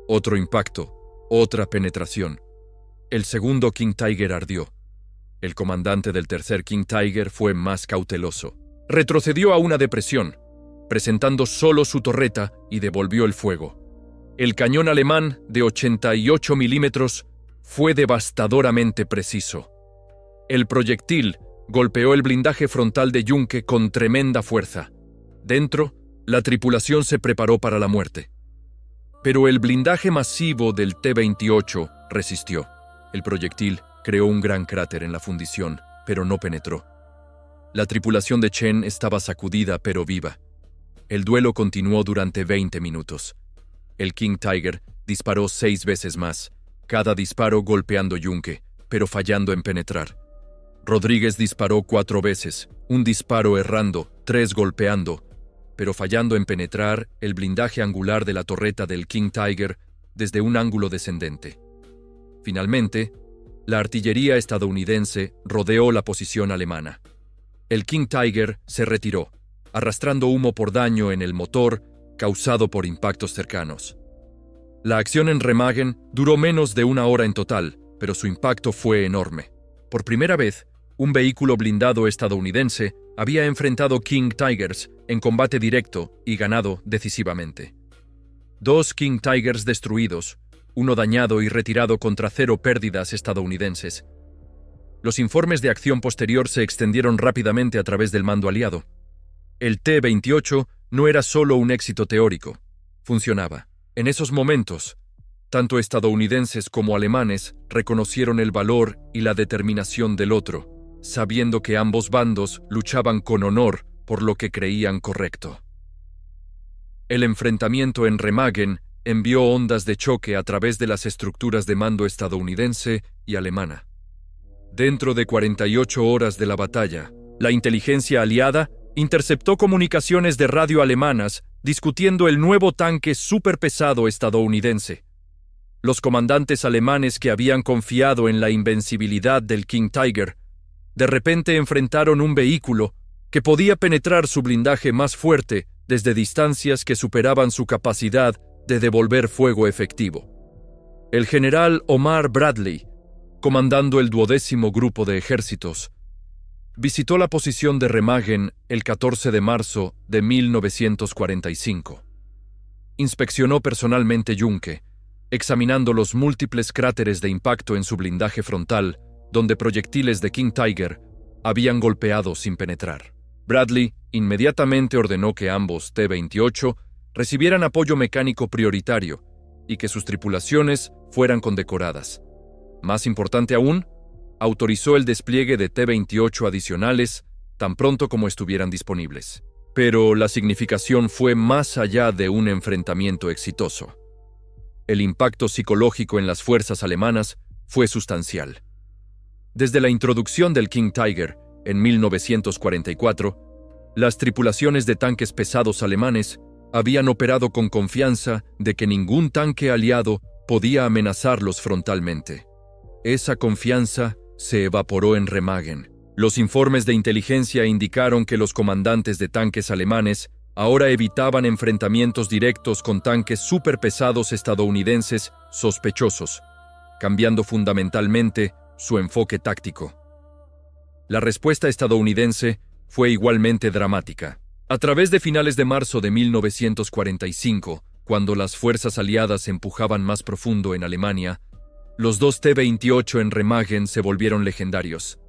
Otro impacto, otra penetración. El segundo King Tiger ardió. El comandante del tercer King Tiger fue más cauteloso. Retrocedió a una depresión, presentando solo su torreta y devolvió el fuego. El cañón alemán de 88 milímetros fue devastadoramente preciso. El proyectil golpeó el blindaje frontal de Junkers con tremenda fuerza. Dentro, la tripulación se preparó para la muerte. Pero el blindaje masivo del T-28 resistió. El proyectil creó un gran cráter en la fundición, pero no penetró. La tripulación de Chen estaba sacudida pero viva. El duelo continuó durante 20 minutos. El King Tiger disparó 6 veces más, cada disparo golpeando yunque, pero fallando en penetrar. Rodríguez disparó 4 veces, un disparo errando, 3 golpeando, pero fallando en penetrar el blindaje angular de la torreta del King Tiger desde un ángulo descendente. Finalmente, la artillería estadounidense rodeó la posición alemana. El King Tiger se retiró, arrastrando humo por daño en el motor causado por impactos cercanos. La acción en Remagen duró menos de 1 hora en total, pero su impacto fue enorme. Por primera vez, un vehículo blindado estadounidense había enfrentado King Tigers en combate directo y ganado decisivamente. 2 King Tigers destruidos, uno dañado y retirado contra 0 pérdidas estadounidenses. Los informes de acción posterior se extendieron rápidamente a través del mando aliado. El T-28 no era solo un éxito teórico, funcionaba. En esos momentos, tanto estadounidenses como alemanes reconocieron el valor y la determinación del otro, sabiendo que ambos bandos luchaban con honor por lo que creían correcto. El enfrentamiento en Remagen envió ondas de choque a través de las estructuras de mando estadounidense y alemana. Dentro de 48 horas de la batalla, la inteligencia aliada interceptó comunicaciones de radio alemanas discutiendo el nuevo tanque superpesado estadounidense. Los comandantes alemanes que habían confiado en la invencibilidad del King Tiger, de repente enfrentaron un vehículo que podía penetrar su blindaje más fuerte desde distancias que superaban su capacidad de devolver fuego efectivo. El general Omar Bradley, comandando el 12º Grupo de Ejércitos, visitó la posición de Remagen el 14 de marzo de 1945. Inspeccionó personalmente Junkers, examinando los múltiples cráteres de impacto en su blindaje frontal, donde proyectiles de King Tiger habían golpeado sin penetrar. Bradley inmediatamente ordenó que ambos T-28 recibieran apoyo mecánico prioritario y que sus tripulaciones fueran condecoradas. Más importante aún, autorizó el despliegue de T-28 adicionales tan pronto como estuvieran disponibles. Pero la significación fue más allá de un enfrentamiento exitoso. El impacto psicológico en las fuerzas alemanas fue sustancial. Desde la introducción del King Tiger en 1944, las tripulaciones de tanques pesados alemanes habían operado con confianza de que ningún tanque aliado podía amenazarlos frontalmente. Esa confianza se evaporó en Remagen. Los informes de inteligencia indicaron que los comandantes de tanques alemanes ahora evitaban enfrentamientos directos con tanques superpesados estadounidenses sospechosos, cambiando fundamentalmente su enfoque táctico. La respuesta estadounidense fue igualmente dramática. A través de finales de marzo de 1945, cuando las fuerzas aliadas empujaban más profundo en Alemania, los 2 T-28 en Remagen se volvieron legendarios.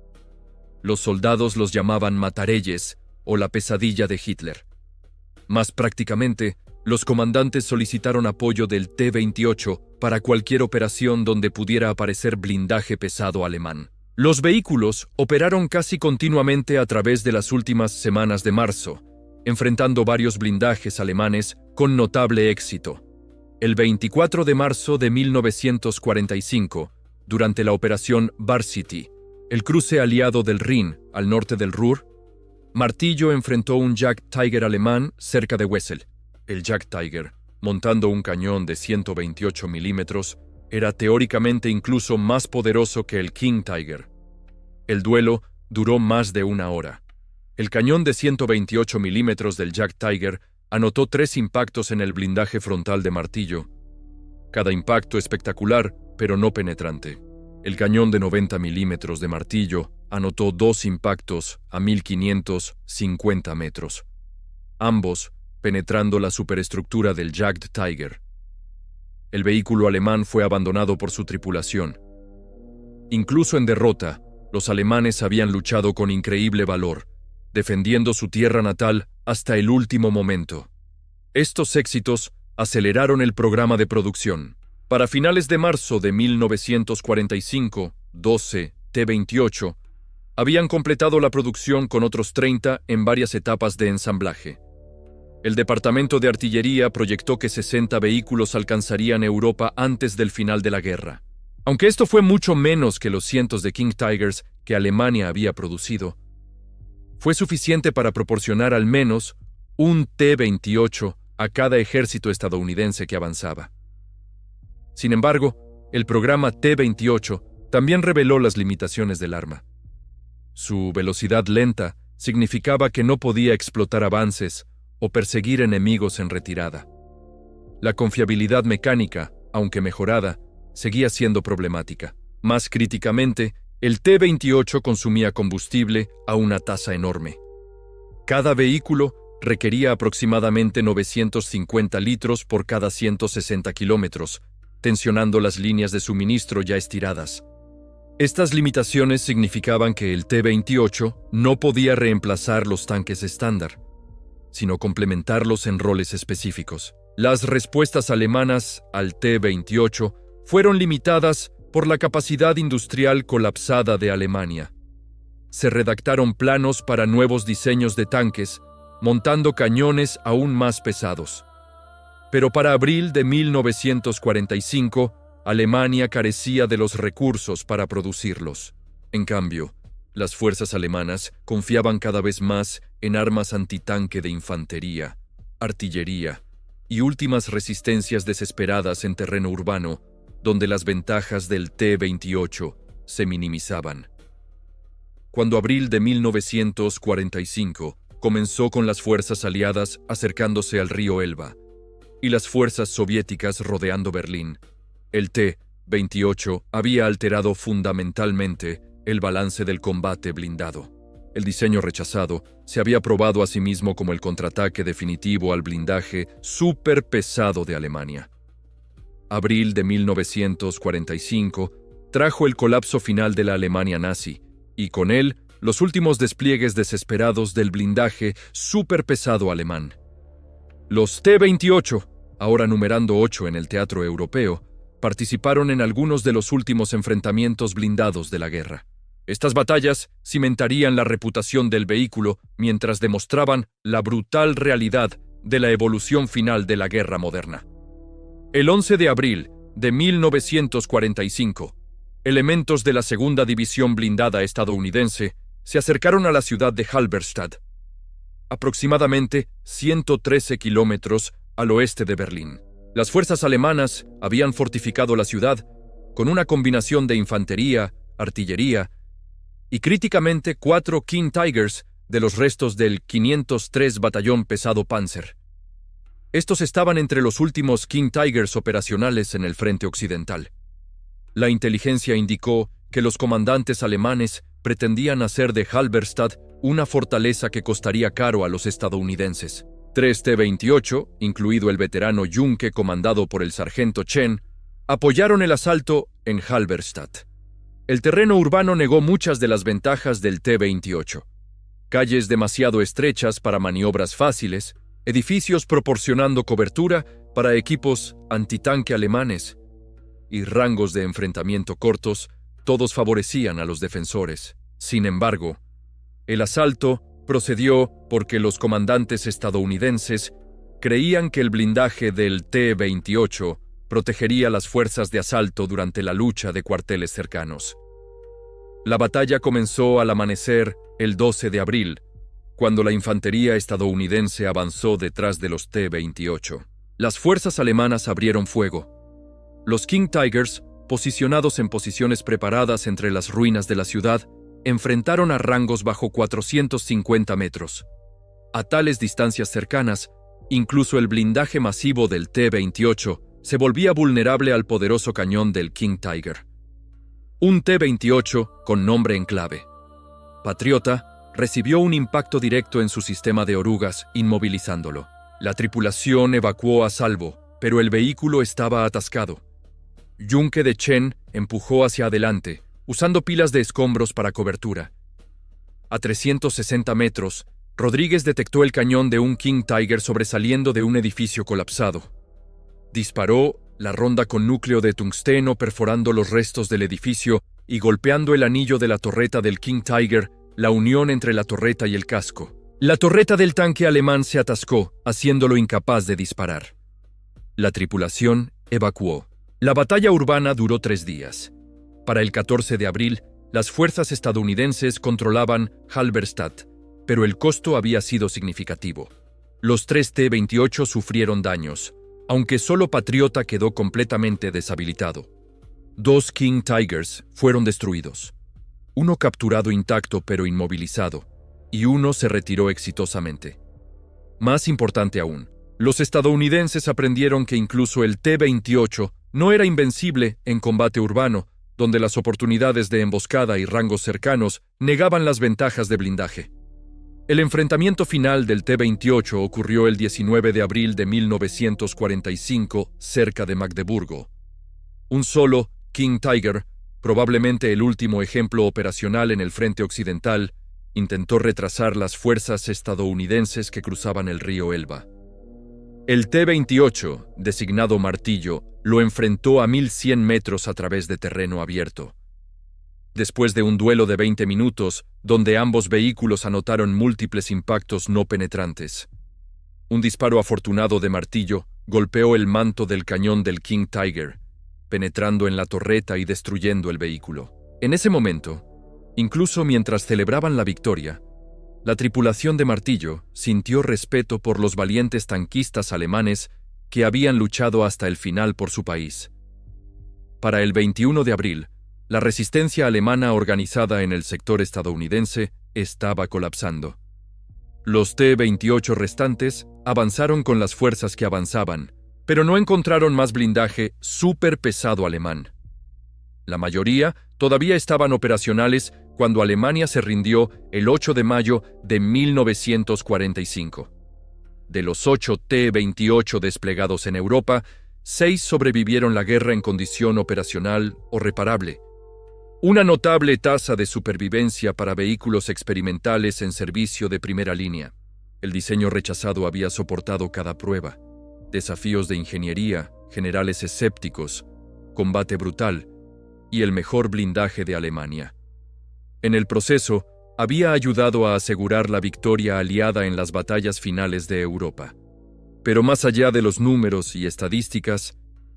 Los soldados los llamaban Matareyes o la pesadilla de Hitler. Más prácticamente, los comandantes solicitaron apoyo del T-28 para cualquier operación donde pudiera aparecer blindaje pesado alemán. Los vehículos operaron casi continuamente a través de las últimas semanas de marzo, enfrentando varios blindajes alemanes con notable éxito. El 24 de marzo de 1945, durante la operación Varsity, el cruce aliado del Rin al norte del Ruhr, Martillo enfrentó un Jagd Tiger alemán cerca de Wesel. El Jagd Tiger, montando un cañón de 128 milímetros, era teóricamente incluso más poderoso que el King Tiger. El duelo duró más de 1 hora. El cañón de 128 milímetros del Jagd Tiger anotó 3 impactos en el blindaje frontal de Martillo. Cada impacto espectacular, pero no penetrante. El cañón de 90 milímetros de Martillo anotó 2 impactos a 1550 metros, ambos penetrando la superestructura del Jagd Tiger. El vehículo alemán fue abandonado por su tripulación. Incluso en derrota, los alemanes habían luchado con increíble valor, defendiendo su tierra natal hasta el último momento. Estos éxitos aceleraron el programa de producción. Para finales de marzo de 1945, 12 T-28 habían completado la producción con otros 30 en varias etapas de ensamblaje. El Departamento de Artillería proyectó que 60 vehículos alcanzarían Europa antes del final de la guerra. Aunque esto fue mucho menos que los cientos de King Tigers que Alemania había producido, fue suficiente para proporcionar al menos un T-28 a cada ejército estadounidense que avanzaba. Sin embargo, el programa T-28 también reveló las limitaciones del arma. Su velocidad lenta significaba que no podía explotar avances o perseguir enemigos en retirada. La confiabilidad mecánica, aunque mejorada, seguía siendo problemática. Más críticamente, el T-28 consumía combustible a una tasa enorme. Cada vehículo requería aproximadamente 950 litros por cada 160 kilómetros, tensionando las líneas de suministro ya estiradas. Estas limitaciones significaban que el T-28 no podía reemplazar los tanques estándar, sino complementarlos en roles específicos. Las respuestas alemanas al T-28 fueron limitadas por la capacidad industrial colapsada de Alemania. Se redactaron planos para nuevos diseños de tanques, montando cañones aún más pesados. Pero para abril de 1945, Alemania carecía de los recursos para producirlos. En cambio, las fuerzas alemanas confiaban cada vez más en armas antitanque de infantería, artillería y últimas resistencias desesperadas en terreno urbano, donde las ventajas del T-28 se minimizaban. Cuando abril de 1945 comenzó con las fuerzas aliadas acercándose al río Elba y las fuerzas soviéticas rodeando Berlín, el T-28 había alterado fundamentalmente el balance del combate blindado. El diseño rechazado se había probado a sí mismo como el contraataque definitivo al blindaje superpesado de Alemania. Abril de 1945 trajo el colapso final de la Alemania nazi, y con él los últimos despliegues desesperados del blindaje superpesado alemán. Los T-28, ahora numerando 8 en el teatro europeo, participaron en algunos de los últimos enfrentamientos blindados de la guerra. Estas batallas cimentarían la reputación del vehículo mientras demostraban la brutal realidad de la evolución final de la guerra moderna. El 11 de abril de 1945, elementos de la Segunda División Blindada estadounidense se acercaron a la ciudad de Halberstadt, aproximadamente 113 kilómetros al oeste de Berlín. Las fuerzas alemanas habían fortificado la ciudad con una combinación de infantería, artillería y críticamente 4 King Tigers de los restos del 503 Batallón Pesado Panzer. Estos estaban entre los últimos King Tigers operacionales en el frente occidental. La inteligencia indicó que los comandantes alemanes pretendían hacer de Halberstadt una fortaleza que costaría caro a los estadounidenses. 3 T-28, incluido el veterano Junke comandado por el sargento Chen, apoyaron el asalto en Halberstadt. El terreno urbano negó muchas de las ventajas del T-28. Calles demasiado estrechas para maniobras fáciles, edificios proporcionando cobertura para equipos antitanque alemanes y rangos de enfrentamiento cortos, todos favorecían a los defensores. Sin embargo, el asalto procedió porque los comandantes estadounidenses creían que el blindaje del T-28 protegería las fuerzas de asalto durante la lucha de cuarteles cercanos. La batalla comenzó al amanecer el 12 de abril, cuando la infantería estadounidense avanzó detrás de los T-28. Las fuerzas alemanas abrieron fuego. Los King Tigers, posicionados en posiciones preparadas entre las ruinas de la ciudad, enfrentaron a rangos bajo 450 metros. A tales distancias cercanas, incluso el blindaje masivo del T-28 se volvía vulnerable al poderoso cañón del King Tiger. Un T-28 con nombre en clave. Patriota recibió un impacto directo en su sistema de orugas, inmovilizándolo. La tripulación evacuó a salvo, pero el vehículo estaba atascado. Yunque de Chen empujó hacia adelante, usando pilas de escombros para cobertura. A 360 metros, Rodríguez detectó el cañón de un King Tiger sobresaliendo de un edificio colapsado. Disparó la ronda con núcleo de tungsteno perforando los restos del edificio y golpeando el anillo de la torreta del King Tiger, la unión entre la torreta y el casco. La torreta del tanque alemán se atascó, haciéndolo incapaz de disparar. La tripulación evacuó. La batalla urbana duró 3 días. Para el 14 de abril, las fuerzas estadounidenses controlaban Halberstadt, pero el costo había sido significativo. Los 3 T-28 sufrieron daños, aunque solo Patriota quedó completamente deshabilitado. 2 King Tigers fueron destruidos. Uno capturado intacto pero inmovilizado, y uno se retiró exitosamente. Más importante aún, los estadounidenses aprendieron que incluso el T-28 no era invencible en combate urbano, donde las oportunidades de emboscada y rangos cercanos negaban las ventajas de blindaje. El enfrentamiento final del T-28 ocurrió el 19 de abril de 1945 cerca de Magdeburgo. Un solo King Tiger, probablemente el último ejemplo operacional en el frente occidental, intentó retrasar las fuerzas estadounidenses que cruzaban el río Elba. El T-28, designado Martillo, lo enfrentó a 1100 metros a través de terreno abierto. Después de un duelo de 20 minutos, donde ambos vehículos anotaron múltiples impactos no penetrantes, un disparo afortunado de Martillo golpeó el manto del cañón del King Tiger, penetrando en la torreta y destruyendo el vehículo. En ese momento, incluso mientras celebraban la victoria, la tripulación de Martillo sintió respeto por los valientes tanquistas alemanes que habían luchado hasta el final por su país. Para el 21 de abril, la resistencia alemana organizada en el sector estadounidense estaba colapsando. Los T-28 restantes avanzaron con las fuerzas que avanzaban, pero no encontraron más blindaje súper pesado alemán. La mayoría todavía estaban operacionales cuando Alemania se rindió el 8 de mayo de 1945. De los 8 T-28 desplegados en Europa, 6 sobrevivieron la guerra en condición operacional o reparable. Una notable tasa de supervivencia para vehículos experimentales en servicio de primera línea. El diseño rechazado había soportado cada prueba. Desafíos de ingeniería, generales escépticos, combate brutal y el mejor blindaje de Alemania. En el proceso, había ayudado a asegurar la victoria aliada en las batallas finales de Europa. Pero más allá de los números y estadísticas,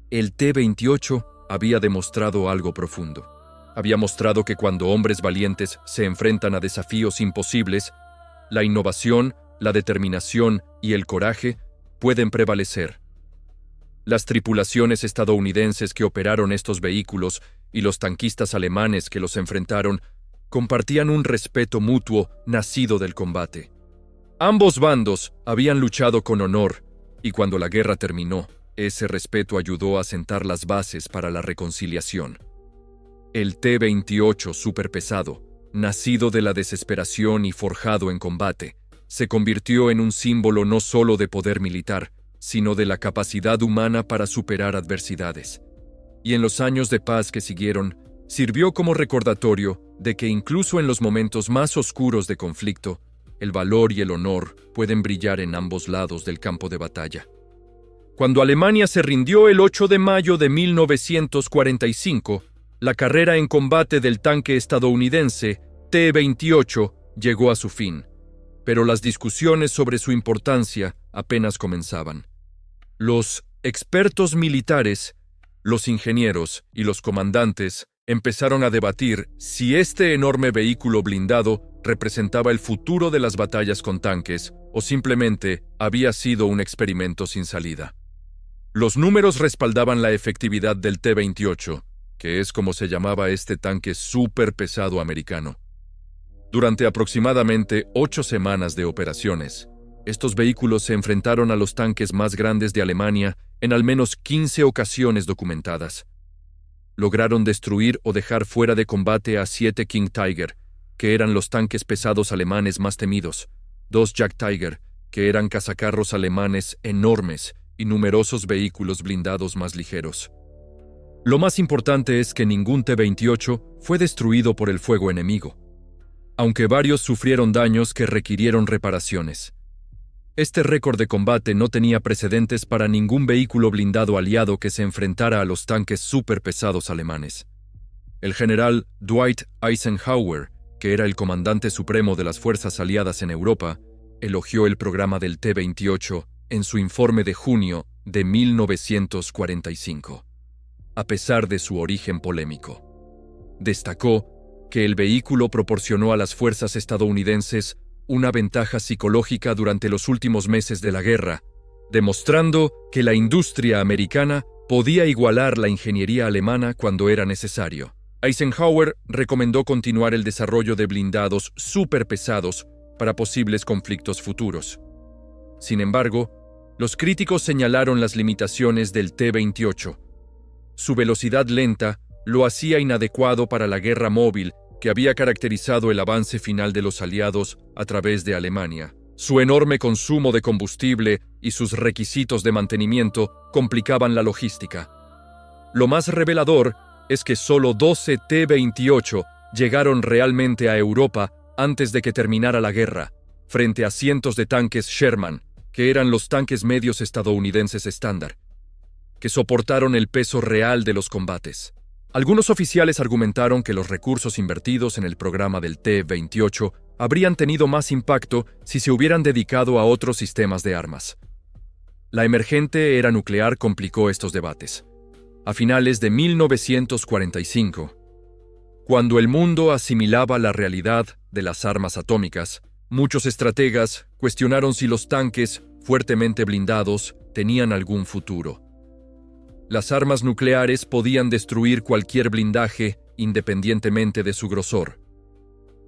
el T-28 había demostrado algo profundo. Había mostrado que cuando hombres valientes se enfrentan a desafíos imposibles, la innovación, la determinación y el coraje pueden prevalecer. Las tripulaciones estadounidenses que operaron estos vehículos y los tanquistas alemanes que los enfrentaron compartían un respeto mutuo nacido del combate. Ambos bandos habían luchado con honor, y cuando la guerra terminó, ese respeto ayudó a sentar las bases para la reconciliación. El T-28 superpesado, nacido de la desesperación y forjado en combate, se convirtió en un símbolo no solo de poder militar, sino de la capacidad humana para superar adversidades. Y en los años de paz que siguieron, sirvió como recordatorio de que incluso en los momentos más oscuros de conflicto, el valor y el honor pueden brillar en ambos lados del campo de batalla. Cuando Alemania se rindió el 8 de mayo de 1945, la carrera en combate del tanque estadounidense T-28 llegó a su fin, pero las discusiones sobre su importancia apenas comenzaban. Los expertos militares, los ingenieros y los comandantes empezaron a debatir si este enorme vehículo blindado representaba el futuro de las batallas con tanques o simplemente había sido un experimento sin salida. Los números respaldaban la efectividad del T-28, que es como se llamaba este tanque súper pesado americano. Durante aproximadamente 8 semanas de operaciones, estos vehículos se enfrentaron a los tanques más grandes de Alemania en al menos 15 ocasiones documentadas. Lograron destruir o dejar fuera de combate a 7 King Tiger, que eran los tanques pesados alemanes más temidos, 2 Jagdtiger, que eran cazacarros alemanes enormes, y numerosos vehículos blindados más ligeros. Lo más importante es que ningún T-28 fue destruido por el fuego enemigo, aunque varios sufrieron daños que requirieron reparaciones. Este récord de combate no tenía precedentes para ningún vehículo blindado aliado que se enfrentara a los tanques superpesados alemanes. El general Dwight Eisenhower, que era el comandante supremo de las fuerzas aliadas en Europa, elogió el programa del T-28 en su informe de junio de 1945, a pesar de su origen polémico. Destacó que el vehículo proporcionó a las fuerzas estadounidenses una ventaja psicológica durante los últimos meses de la guerra, demostrando que la industria americana podía igualar la ingeniería alemana cuando era necesario. Eisenhower recomendó continuar el desarrollo de blindados superpesados para posibles conflictos futuros. Sin embargo, los críticos señalaron las limitaciones del T-28. Su velocidad lenta lo hacía inadecuado para la guerra móvil que había caracterizado el avance final de los aliados a través de Alemania. Su enorme consumo de combustible y sus requisitos de mantenimiento complicaban la logística. Lo más revelador es que solo 12 T-28 llegaron realmente a Europa antes de que terminara la guerra, frente a cientos de tanques Sherman, que eran los tanques medios estadounidenses estándar, que soportaron el peso real de los combates. Algunos oficiales argumentaron que los recursos invertidos en el programa del T-28 habrían tenido más impacto si se hubieran dedicado a otros sistemas de armas. La emergente era nuclear complicó estos debates. A finales de 1945, cuando el mundo asimilaba la realidad de las armas atómicas, muchos estrategas cuestionaron si los tanques fuertemente blindados tenían algún futuro. Las armas nucleares podían destruir cualquier blindaje independientemente de su grosor.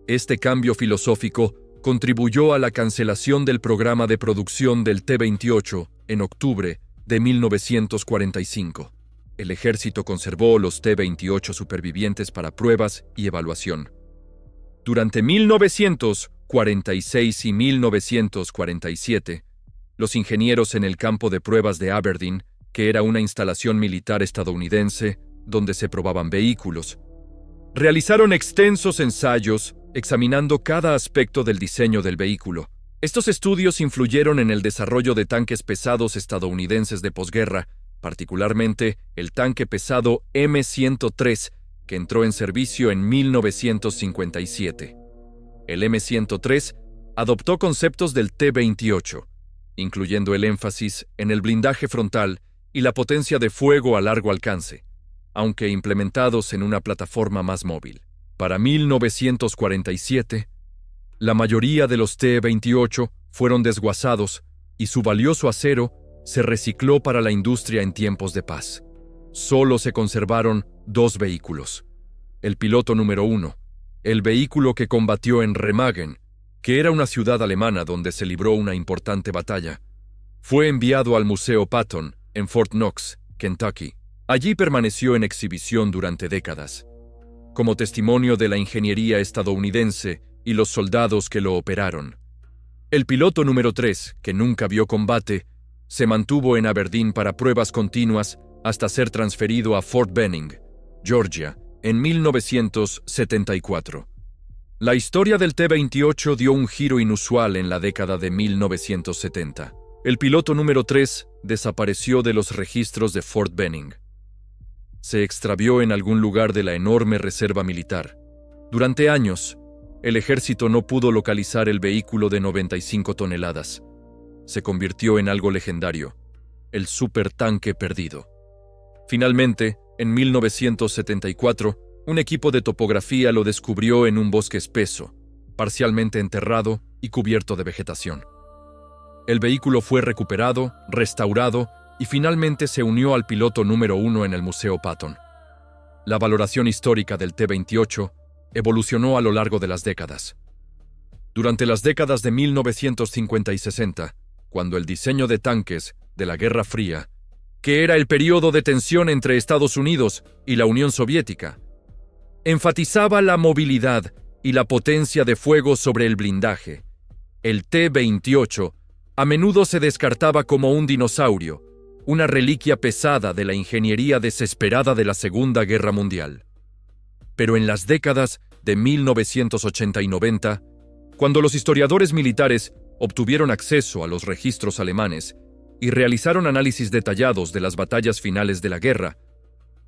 Este cambio filosófico contribuyó a la cancelación del programa de producción del T-28 en octubre de 1945. El ejército conservó los T-28 supervivientes para pruebas y evaluación. Durante 1946 y 1947, los ingenieros en el campo de pruebas de Aberdeen, que era una instalación militar estadounidense donde se probaban vehículos, realizaron extensos ensayos examinando cada aspecto del diseño del vehículo. Estos estudios influyeron en el desarrollo de tanques pesados estadounidenses de posguerra, particularmente el tanque pesado M103, que entró en servicio en 1957. El M103 adoptó conceptos del T-28, incluyendo el énfasis en el blindaje frontal y la potencia de fuego a largo alcance, aunque implementados en una plataforma más móvil. Para 1947, la mayoría de los T-28 fueron desguazados y su valioso acero se recicló para la industria en tiempos de paz. Solo se conservaron 2 vehículos. El piloto número 1, el vehículo que combatió en Remagen, que era una ciudad alemana donde se libró una importante batalla, fue enviado al Museo Patton en Fort Knox, Kentucky. Allí permaneció en exhibición durante décadas, como testimonio de la ingeniería estadounidense y los soldados que lo operaron. El piloto número 3, que nunca vio combate, se mantuvo en Aberdeen para pruebas continuas hasta ser transferido a Fort Benning, Georgia, en 1974. La historia del T-28 dio un giro inusual en la década de 1970. El piloto número 3 desapareció de los registros de Fort Benning. Se extravió en algún lugar de la enorme reserva militar. Durante años, el ejército no pudo localizar el vehículo de 95 toneladas. Se convirtió en algo legendario, el supertanque perdido. Finalmente, en 1974, un equipo de topografía lo descubrió en un bosque espeso, parcialmente enterrado y cubierto de vegetación. El vehículo fue recuperado, restaurado y finalmente se unió al piloto número 1 en el Museo Patton. La valoración histórica del T-28 evolucionó a lo largo de las décadas. Durante las décadas de 1950 y 60, cuando el diseño de tanques de la Guerra Fría, que era el periodo de tensión entre Estados Unidos y la Unión Soviética, enfatizaba la movilidad y la potencia de fuego sobre el blindaje. El T-28 a menudo se descartaba como un dinosaurio, una reliquia pesada de la ingeniería desesperada de la Segunda Guerra Mundial. Pero en las décadas de 1980 y 90, cuando los historiadores militares obtuvieron acceso a los registros alemanes y realizaron análisis detallados de las batallas finales de la guerra,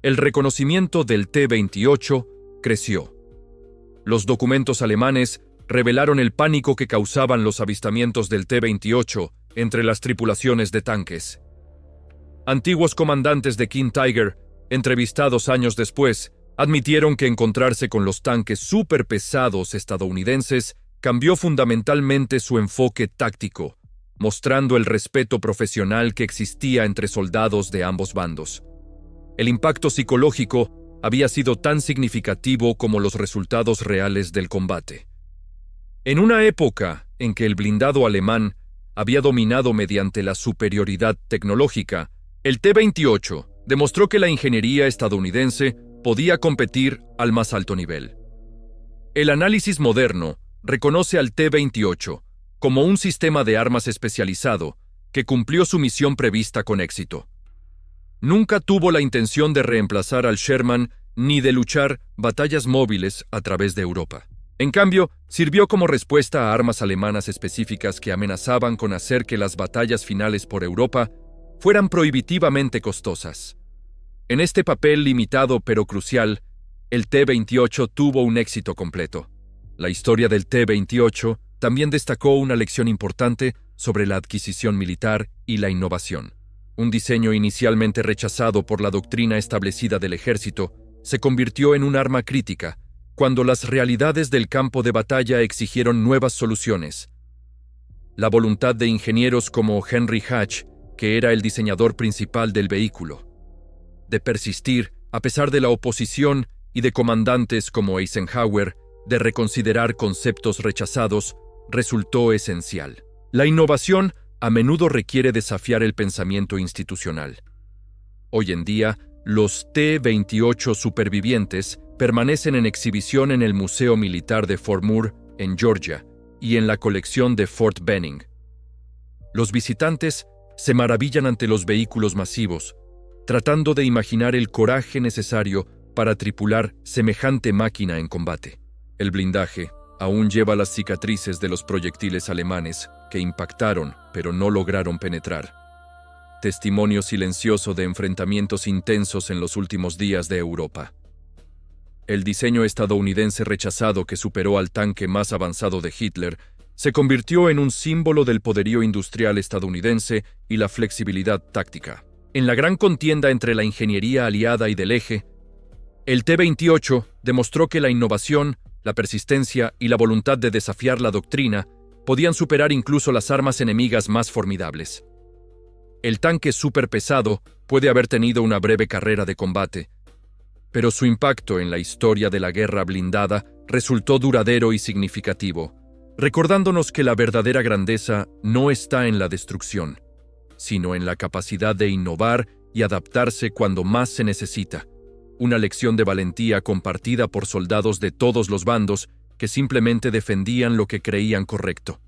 el reconocimiento del T-28 creció. Los documentos alemanes revelaron el pánico que causaban los avistamientos del T-28 entre las tripulaciones de tanques. Antiguos comandantes de King Tiger, entrevistados años después, admitieron que encontrarse con los tanques superpesados estadounidenses cambió fundamentalmente su enfoque táctico, mostrando el respeto profesional que existía entre soldados de ambos bandos. El impacto psicológico había sido tan significativo como los resultados reales del combate. En una época en que el blindado alemán había dominado mediante la superioridad tecnológica, el T-28 demostró que la ingeniería estadounidense podía competir al más alto nivel. El análisis moderno reconoce al T-28 como un sistema de armas especializado que cumplió su misión prevista con éxito. Nunca tuvo la intención de reemplazar al Sherman ni de luchar batallas móviles a través de Europa. En cambio, sirvió como respuesta a armas alemanas específicas que amenazaban con hacer que las batallas finales por Europa fueran prohibitivamente costosas. En este papel limitado pero crucial, el T-28 tuvo un éxito completo. La historia del T-28 también destacó una lección importante sobre la adquisición militar y la innovación. Un diseño inicialmente rechazado por la doctrina establecida del ejército se convirtió en un arma crítica cuando las realidades del campo de batalla exigieron nuevas soluciones. La voluntad de ingenieros como Henry Hatch, que era el diseñador principal del vehículo, de persistir a pesar de la oposición y de comandantes como Eisenhower de reconsiderar conceptos rechazados, resultó esencial. La innovación a menudo requiere desafiar el pensamiento institucional. Hoy en día, los T-28 supervivientes permanecen en exhibición en el Museo Militar de Fort Moore, en Georgia, y en la colección de Fort Benning. Los visitantes se maravillan ante los vehículos masivos, tratando de imaginar el coraje necesario para tripular semejante máquina en combate. El blindaje aún lleva las cicatrices de los proyectiles alemanes que impactaron pero no lograron penetrar. Testimonio silencioso de enfrentamientos intensos en los últimos días de Europa. El diseño estadounidense rechazado que superó al tanque más avanzado de Hitler se convirtió en un símbolo del poderío industrial estadounidense y la flexibilidad táctica. En la gran contienda entre la ingeniería aliada y del eje, el T-28 demostró que la innovación, la persistencia y la voluntad de desafiar la doctrina podían superar incluso las armas enemigas más formidables. El tanque superpesado puede haber tenido una breve carrera de combate, pero su impacto en la historia de la guerra blindada resultó duradero y significativo, recordándonos que la verdadera grandeza no está en la destrucción, sino en la capacidad de innovar y adaptarse cuando más se necesita. Una lección de valentía compartida por soldados de todos los bandos que simplemente defendían lo que creían correcto.